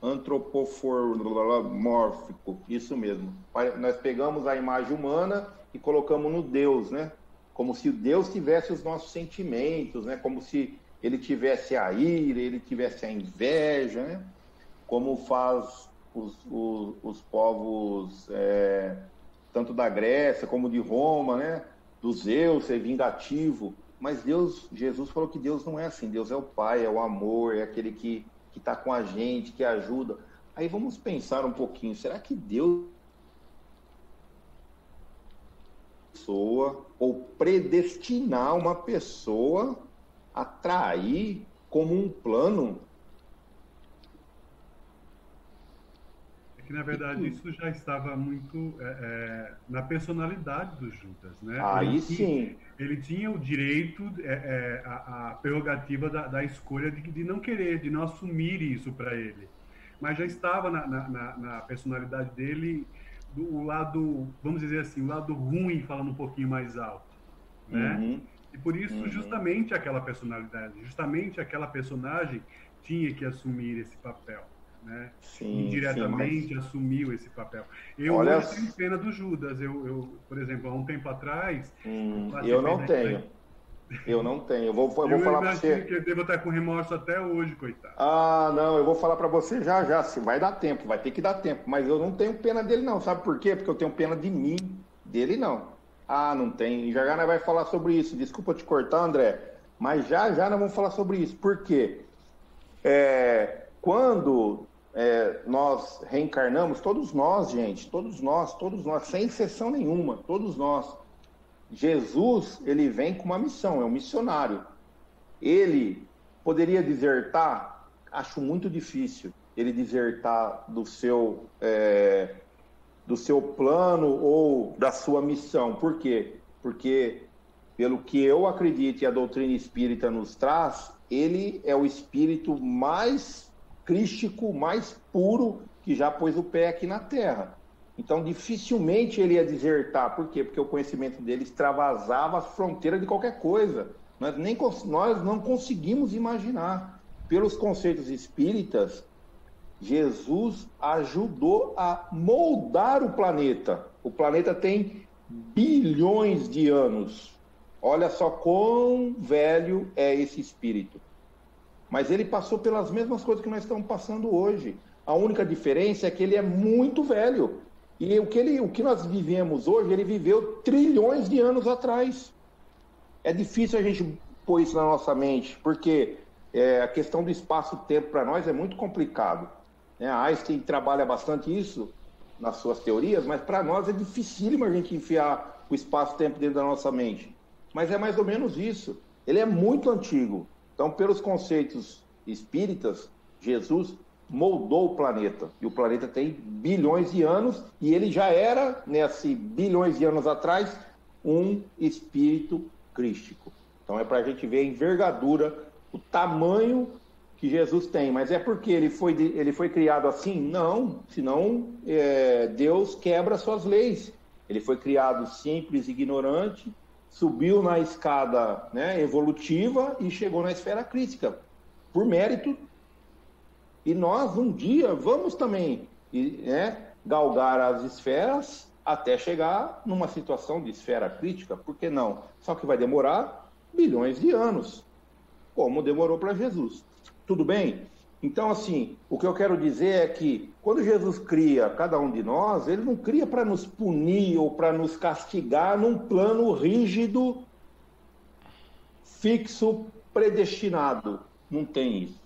antropomórfico, isso mesmo. Nós pegamos a imagem humana e colocamos no Deus, né? Como se Deus tivesse os nossos sentimentos, né? Como se ele tivesse a ira, ele tivesse a inveja, né? Como faz os povos, tanto da Grécia como de Roma, né? Do Zeus ser vingativo. Mas Jesus falou que Deus não é assim. Deus é o Pai, é o amor, é aquele que está com a gente, que ajuda. Aí vamos pensar um pouquinho, será que Deus ou predestinar uma pessoa a trair como um plano? É que, na verdade, isso já estava muito na personalidade do Judas, né? Aí sim. Ele tinha o direito, a prerrogativa da escolha de não querer, de não assumir isso para ele. Mas já estava na personalidade dele o lado, vamos dizer assim, o lado ruim, falando um pouquinho mais alto, né? Uhum. E por isso, justamente aquela personalidade, justamente aquela personagem tinha que assumir esse papel, né? Sim, indiretamente assumiu esse papel. Eu tenho pena do Judas. Eu, por exemplo, há um tempo atrás... eu não tenho. Eu não tenho. Eu vou falar para você... que eu devo estar com remorso até hoje, coitado. Ah, não, eu vou falar para você já. Se vai dar tempo, vai ter que dar tempo. Mas eu não tenho pena dele, não. Sabe por quê? Porque eu tenho pena de mim. Dele, não. Ah, não tem. Já nós vai falar sobre isso. Desculpa te cortar, André. Mas já nós vamos falar sobre isso. Por quê? Quando nós reencarnamos, todos nós, gente, todos nós, sem exceção nenhuma, todos nós. Jesus, ele vem com uma missão, é um missionário. Ele poderia desertar? Acho muito difícil ele desertar do seu plano ou da sua missão. Por quê? Porque, pelo que eu acredito e a doutrina espírita nos traz, ele é o espírito mais crístico, mais puro que já pôs o pé aqui na Terra. Então, dificilmente ele ia desertar. Por quê? Porque o conhecimento dele extravasava as fronteiras de qualquer coisa. Nós não conseguimos imaginar. Pelos conceitos espíritas, Jesus ajudou a moldar o planeta. O planeta tem bilhões de anos. Olha só quão velho é esse espírito. Mas ele passou pelas mesmas coisas que nós estamos passando hoje. A única diferença é que ele é muito velho. E o que nós vivemos hoje, ele viveu trilhões de anos atrás. É difícil a gente pôr isso na nossa mente, porque a questão do espaço-tempo para nós é muito complicado. A Einstein trabalha bastante isso nas suas teorias, mas para nós é dificílimo a gente enfiar o espaço-tempo dentro da nossa mente. Mas é mais ou menos isso. Ele é muito antigo. Então, pelos conceitos espíritas, Jesus moldou o planeta. E o planeta tem bilhões de anos, e ele já era, nesse bilhões de anos atrás, um espírito crístico. Então é para a gente ver a envergadura, o tamanho que Jesus tem. Mas é porque ele foi criado assim? Não, senão Deus quebra suas leis. Ele foi criado simples, ignorante, subiu na escada, né, evolutiva e chegou na esfera crítica, por mérito. E nós, um dia, vamos também galgar as esferas até chegar numa situação de esfera crítica. Por que não? Só que vai demorar bilhões de anos, como demorou para Jesus. Tudo bem? Então, assim, o que eu quero dizer é que quando Jesus cria cada um de nós, ele não cria para nos punir ou para nos castigar num plano rígido, fixo, predestinado. Não tem isso.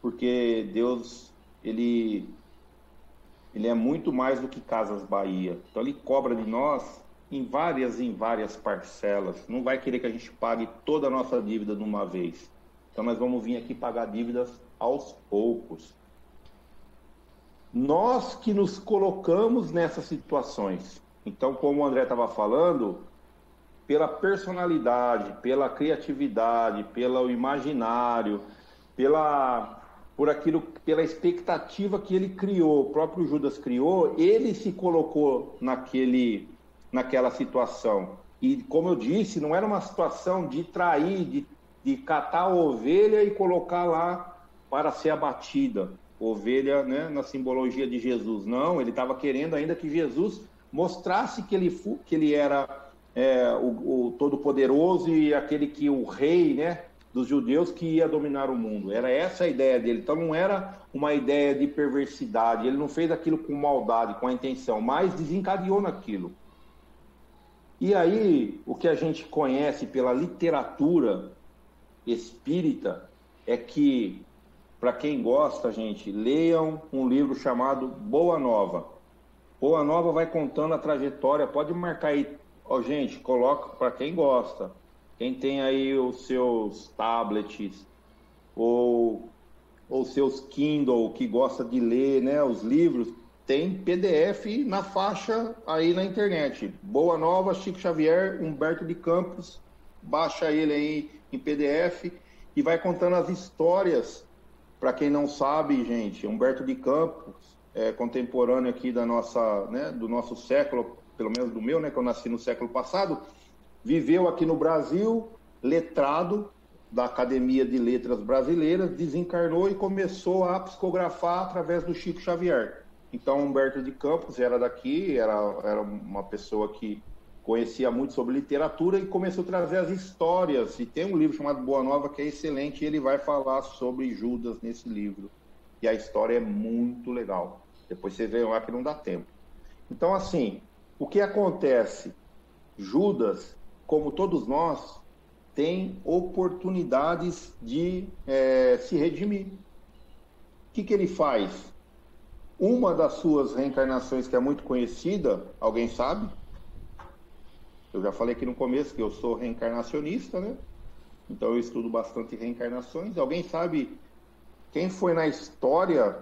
Porque Deus, ele ele é muito mais do que Casas Bahia. Então ele cobra de nós em várias parcelas. Não vai querer que a gente pague toda a nossa dívida de uma vez. Então nós vamos vir aqui pagar dívidas aos poucos. Nós que nos colocamos nessas situações. Então, como o André estava falando, pela personalidade, pela criatividade, pelo imaginário, pela expectativa que ele criou, o próprio Judas criou, ele se colocou naquela situação. E, como eu disse, não era uma situação de trair, de catar a ovelha e colocar lá para ser abatida. Ovelha, né, na simbologia de Jesus. Não, ele estava querendo ainda que Jesus mostrasse que ele era o Todo-Poderoso e o rei, né, dos judeus que ia dominar o mundo. Era essa a ideia dele. Então não era uma ideia de perversidade. Ele não fez aquilo com maldade, com a intenção, mas desencadeou naquilo. E aí, o que a gente conhece pela literatura espírita é que, para quem gosta, gente, leiam um livro chamado Boa Nova. Boa Nova vai contando a trajetória, pode marcar aí, gente, coloca para quem gosta. Quem tem aí os seus tablets ou seus Kindle, que gosta de ler, né, os livros, tem PDF na faixa aí na internet. Boa Nova, Chico Xavier, Humberto de Campos, baixa ele aí em PDF e vai contando as histórias. Para quem não sabe, gente, Humberto de Campos é contemporâneo aqui da nossa, né, do nosso século, pelo menos do meu, né, que eu nasci no século passado, viveu aqui no Brasil, letrado da Academia de Letras Brasileiras, desencarnou e começou a psicografar através do Chico Xavier. Então, Humberto de Campos era daqui, era uma pessoa que conhecia muito sobre literatura e começou a trazer as histórias. E tem um livro chamado Boa Nova que é excelente e ele vai falar sobre Judas nesse livro. E a história é muito legal. Depois vocês veem lá que não dá tempo. Então, assim, o que acontece? Judas, como todos nós, tem oportunidades de se redimir. O que ele faz? Uma das suas reencarnações que é muito conhecida, alguém sabe? Eu já falei aqui no começo que eu sou reencarnacionista, né? Então eu estudo bastante reencarnações. Alguém sabe quem foi na história?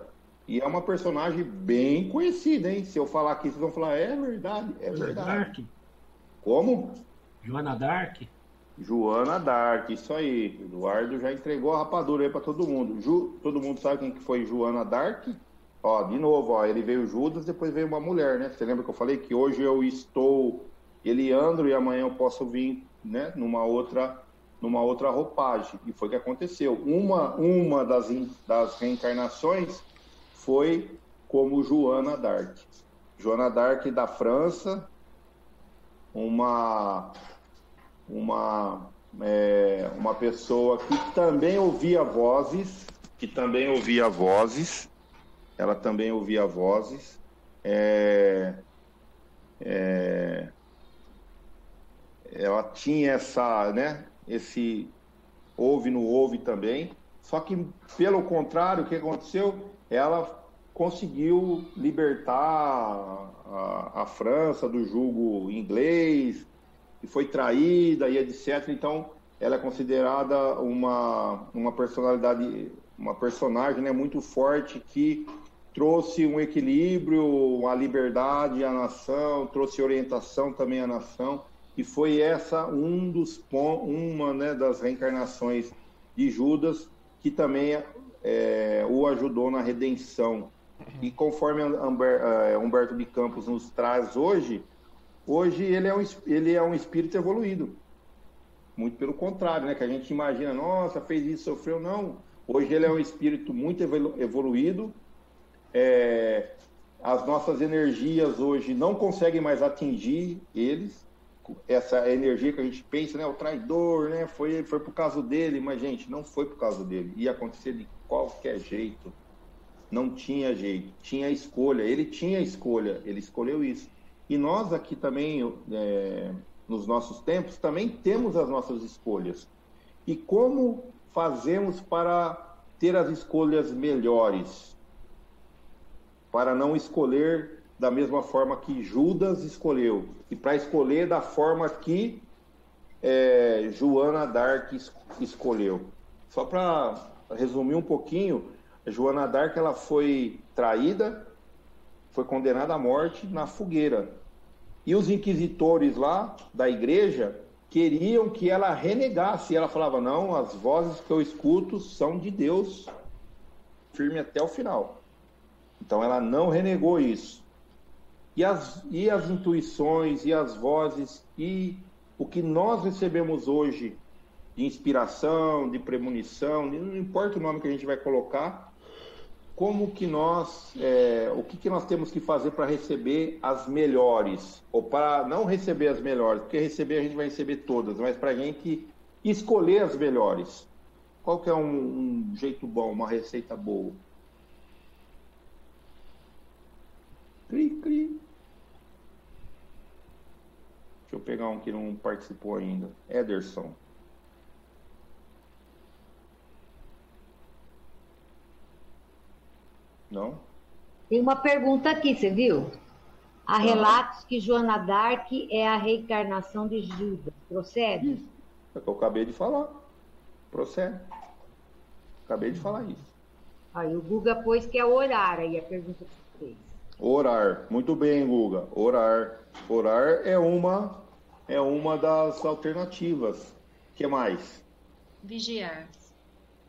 E é uma personagem bem conhecida, hein? Se eu falar aqui, vocês vão falar, é verdade, é verdade. Dark. Como? Joana Dark. Joana Dark, isso aí. Eduardo já entregou a rapadura aí para todo mundo. Todo mundo sabe quem que foi Joana Dark? Ó, de novo, ó, ele veio Judas, depois veio uma mulher, né? Você lembra que eu falei que hoje eu estou Eliandro e amanhã eu posso vir, né, numa outra roupagem. E foi o que aconteceu. Uma das reencarnações foi como Joana Dark. Joana Dark da França, uma pessoa que também ouvia vozes, ela também ouvia vozes, ela tinha essa, né, esse ouve no ouve também, só que pelo contrário, o que aconteceu? Ela conseguiu libertar a França do jugo inglês, e foi traída e etc. Então, ela é considerada uma personalidade, uma personagem, né, muito forte que trouxe um equilíbrio, a liberdade à nação, trouxe orientação também à nação. E foi essa uma, né, das reencarnações de Judas que também o ajudou na redenção. E conforme Humberto de Campos nos traz hoje ele é um espírito evoluído. Muito pelo contrário, né? Que a gente imagina, nossa, fez isso, sofreu. Não. Hoje ele é um espírito muito evoluído. As nossas energias hoje não conseguem mais atingir eles. Essa energia que a gente pensa, né? O traidor, né? Foi por causa dele, mas, gente, não foi por causa dele. Ia acontecer de qualquer jeito. Não tinha jeito. Tinha escolha. Ele tinha escolha. Ele escolheu isso. E nós aqui também, nos nossos tempos, também temos as nossas escolhas. E como fazemos para ter as escolhas melhores? para não escolher da mesma forma que Judas escolheu, e para escolher da forma que Joana d'Arc escolheu. Só para resumir um pouquinho, a Joana d'Arc ela foi traída, foi condenada à morte na fogueira. E os inquisitores lá da igreja queriam que ela renegasse. E ela falava, não, as vozes que eu escuto são de Deus, firme até o final. Então ela não renegou isso. E as intuições, e as vozes, e o que nós recebemos hoje de inspiração, de premonição, não importa o nome que a gente vai colocar, como que nós, o que nós temos que fazer para receber as melhores, ou para não receber as melhores, porque receber a gente vai receber todas, mas para a gente escolher as melhores. Qual que é um jeito bom, uma receita boa? Cri, cri. Deixa eu pegar um que não participou ainda. Ederson. Não? Tem uma pergunta aqui, você viu? Há relatos que Joana d'Arc é a reencarnação de Judas. Procede? É o que eu acabei de falar. Procede. Acabei de falar isso. Aí o Guga pôs que é orar, aí a pergunta que você fez. Orar. Muito bem, Guga. Orar. Orar é uma das alternativas. O que mais? Vigiar.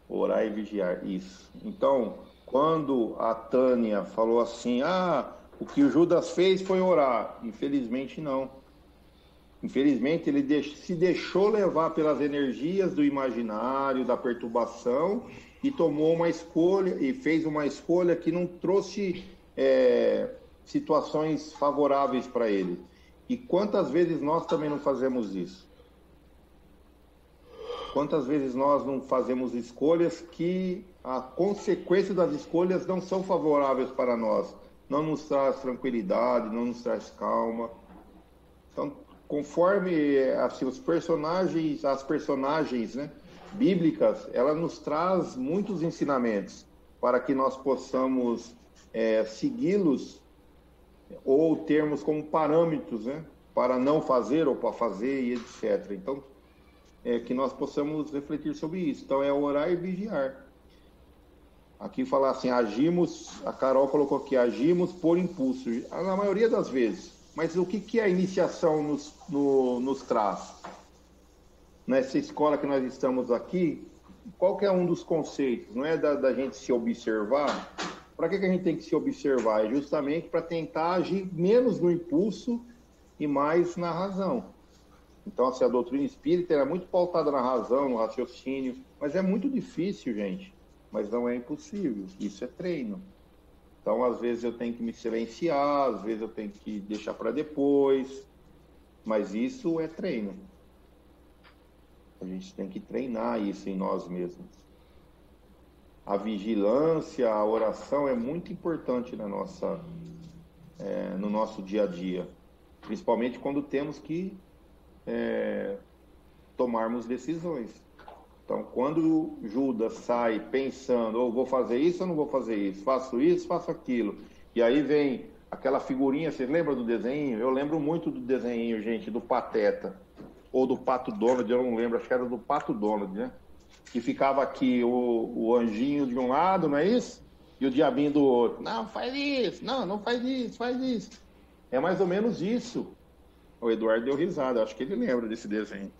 Orar e vigiar. Isso. Então, quando a Tânia falou assim, o que o Judas fez foi orar. Infelizmente, não. Infelizmente, ele se deixou levar pelas energias do imaginário, da perturbação, e tomou uma escolha, e fez uma escolha que não trouxe situações favoráveis para ele. E quantas vezes nós também não fazemos isso? Quantas vezes nós não fazemos escolhas que a consequência das escolhas não são favoráveis para nós? Não nos traz tranquilidade, não nos traz calma. Então, conforme assim, as personagens, né, bíblicas, ela nos traz muitos ensinamentos para que nós possamos segui-los ou termos como parâmetros, né, para não fazer ou para fazer e etc. Então, que nós possamos refletir sobre isso. Então, é orar e vigiar. Aqui falar assim, agimos, a Carol colocou aqui, agimos por impulso, na maioria das vezes. Mas o que a iniciação nos traz? Nessa escola que nós estamos aqui, qual que é um dos conceitos? Não é da gente se observar? Para que a gente tem que se observar? É justamente para tentar agir menos no impulso e mais na razão. Então, assim, a doutrina espírita é muito pautada na razão, no raciocínio, mas é muito difícil, gente. Mas não é impossível. Isso é treino. Então, às vezes eu tenho que me silenciar, às vezes eu tenho que deixar para depois, mas isso é treino. A gente tem que treinar isso em nós mesmos. A vigilância, a oração é muito importante no nosso dia a dia, principalmente quando temos que tomarmos decisões. Então, quando Judas sai pensando, vou fazer isso ou não vou fazer isso, faço aquilo, e aí vem aquela figurinha, vocês lembram do desenho? Eu lembro muito do desenho, gente, do Pateta, ou do Pato Donald, eu não lembro, acho que era do Pato Donald, né? Que ficava aqui o anjinho de um lado, não é isso? E o diabinho do outro. Não, faz isso, não faz isso, faz isso. É mais ou menos isso. O Eduardo deu risada, acho que ele lembra desse desenho.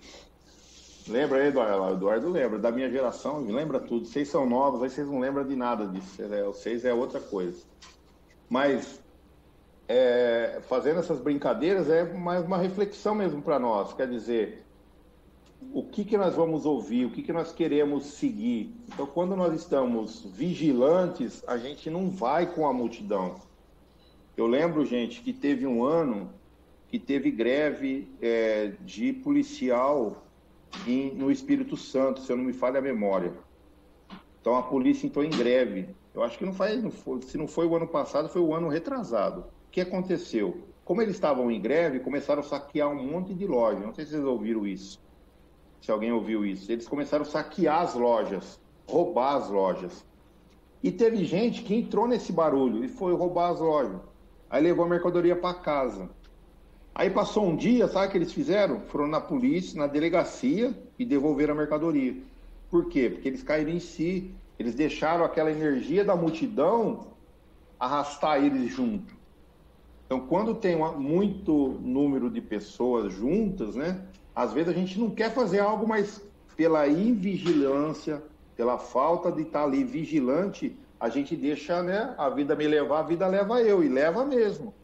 Lembra aí, Eduardo? O Eduardo lembra, da minha geração, lembra tudo. Vocês são novos, aí vocês não lembram de nada disso. Vocês é outra coisa. Mas, fazendo essas brincadeiras, é mais uma reflexão mesmo para nós. Quer dizer, o que nós vamos ouvir, o que nós queremos seguir. Então, quando nós estamos vigilantes, a gente não vai com a multidão. Eu lembro, gente, que teve um ano que teve greve de policial no Espírito Santo, se eu não me falha a memória. Então a polícia entrou em greve. Eu acho que se não foi o ano passado, foi o ano retrasado. O que aconteceu? Como eles estavam em greve, começaram a saquear um monte de lojas. Não sei se vocês ouviram isso. Se alguém ouviu isso. Eles começaram a saquear as lojas, roubar as lojas. E teve gente que entrou nesse barulho e foi roubar as lojas. Aí levou a mercadoria para casa. Aí passou um dia, sabe o que eles fizeram? Foram na polícia, na delegacia e devolveram a mercadoria. Por quê? Porque eles caíram em si. Eles deixaram aquela energia da multidão arrastar eles junto. Então, quando tem muito número de pessoas juntas, né? Às vezes a gente não quer fazer algo, mas pela invigilância, pela falta de estar ali vigilante, a gente deixa, né, a vida me levar, a vida leva eu, e leva mesmo.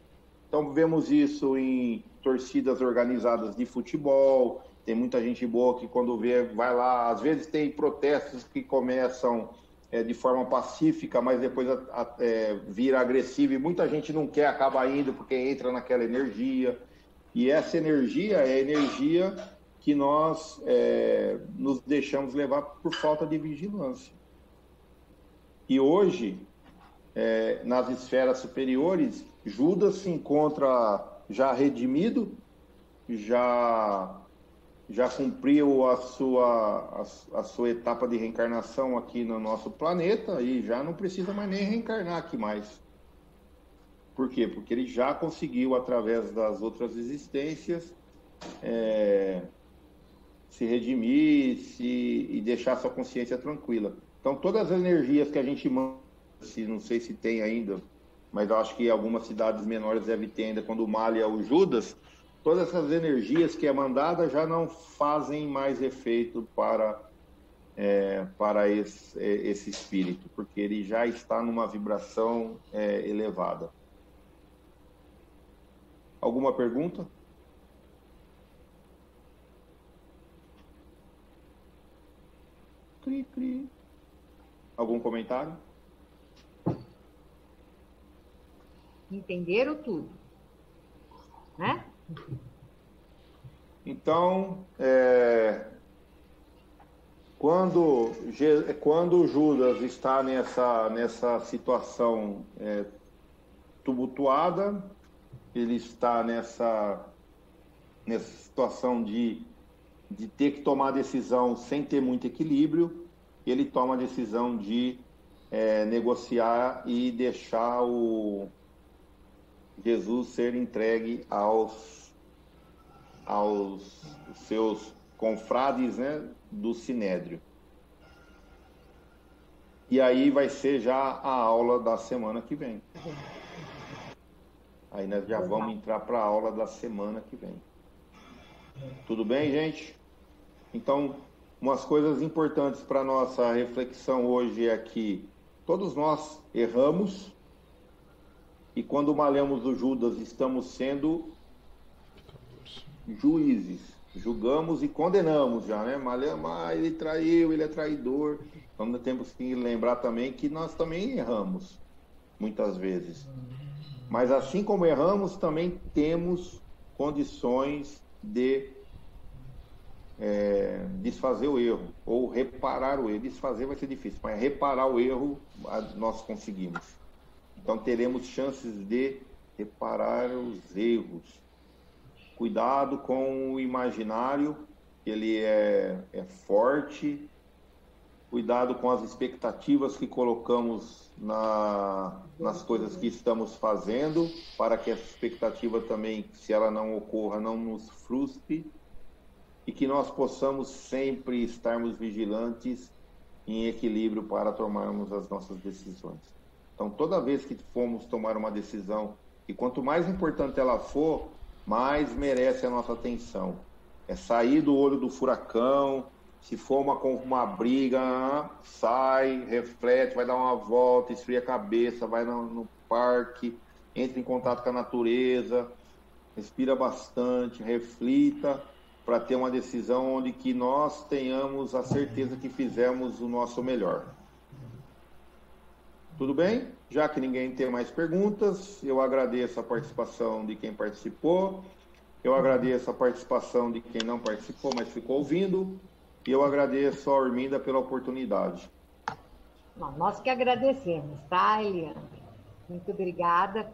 Então, vemos isso em torcidas organizadas de futebol, tem muita gente boa que quando vê, vai lá, às vezes tem protestos que começam de forma pacífica, mas depois vira agressivo, e muita gente não quer, acaba indo porque entra naquela energia, e essa energia é a energia que nós nos deixamos levar por falta de vigilância. E hoje, nas esferas superiores, Judas se encontra já redimido, já cumpriu a sua etapa de reencarnação aqui no nosso planeta e já não precisa mais nem reencarnar aqui mais. Por quê? Porque ele já conseguiu, através das outras existências, se redimir e deixar sua consciência tranquila. Então, todas as energias que a gente manda, não sei se tem ainda, mas eu acho que algumas cidades menores devem ter ainda, quando malha o Judas, todas essas energias que é mandada já não fazem mais efeito para esse espírito, porque ele já está numa vibração elevada. Alguma pergunta? Cri, cri. Algum comentário? Entenderam tudo, né? Então, quando Judas está nessa situação tumultuada, ele está nessa situação de ter que tomar decisão sem ter muito equilíbrio, ele toma a decisão de negociar e deixar o Jesus ser entregue aos seus confrades, né, do Sinédrio. E aí vai ser já a aula da semana que vem. Aí nós já vamos entrar para a aula da semana que vem. Tudo bem, gente? Então, umas coisas importantes para nossa reflexão hoje é que todos nós erramos, e quando malhamos o Judas, estamos sendo juízes. Julgamos e condenamos já, né? Malhamos, ele traiu, ele é traidor. Então, nós temos que lembrar também que nós também erramos, muitas vezes. Mas assim como erramos, também temos condições de desfazer o erro, ou reparar o erro. Desfazer vai ser difícil, mas reparar o erro nós conseguimos. Então teremos chances de reparar os erros. Cuidado com o imaginário, ele é forte. Cuidado com as expectativas que colocamos nas coisas que estamos fazendo, para que essa expectativa também, se ela não ocorra, não nos frustre, e que nós possamos sempre estarmos vigilantes em equilíbrio para tomarmos as nossas decisões. Então, toda vez que formos tomar uma decisão, e quanto mais importante ela for, mais merece a nossa atenção. É sair do olho do furacão. Se for uma briga, sai, reflete, vai dar uma volta, esfria a cabeça, vai no parque, entre em contato com a natureza, respira bastante, reflita, para ter uma decisão onde que nós tenhamos a certeza que fizemos o nosso melhor. Tudo bem? Já que ninguém tem mais perguntas, eu agradeço a participação de quem participou, eu agradeço a participação de quem não participou, mas ficou ouvindo, e eu agradeço a Orminda pela oportunidade. Nós que agradecemos, tá, Eliana? Muito obrigada.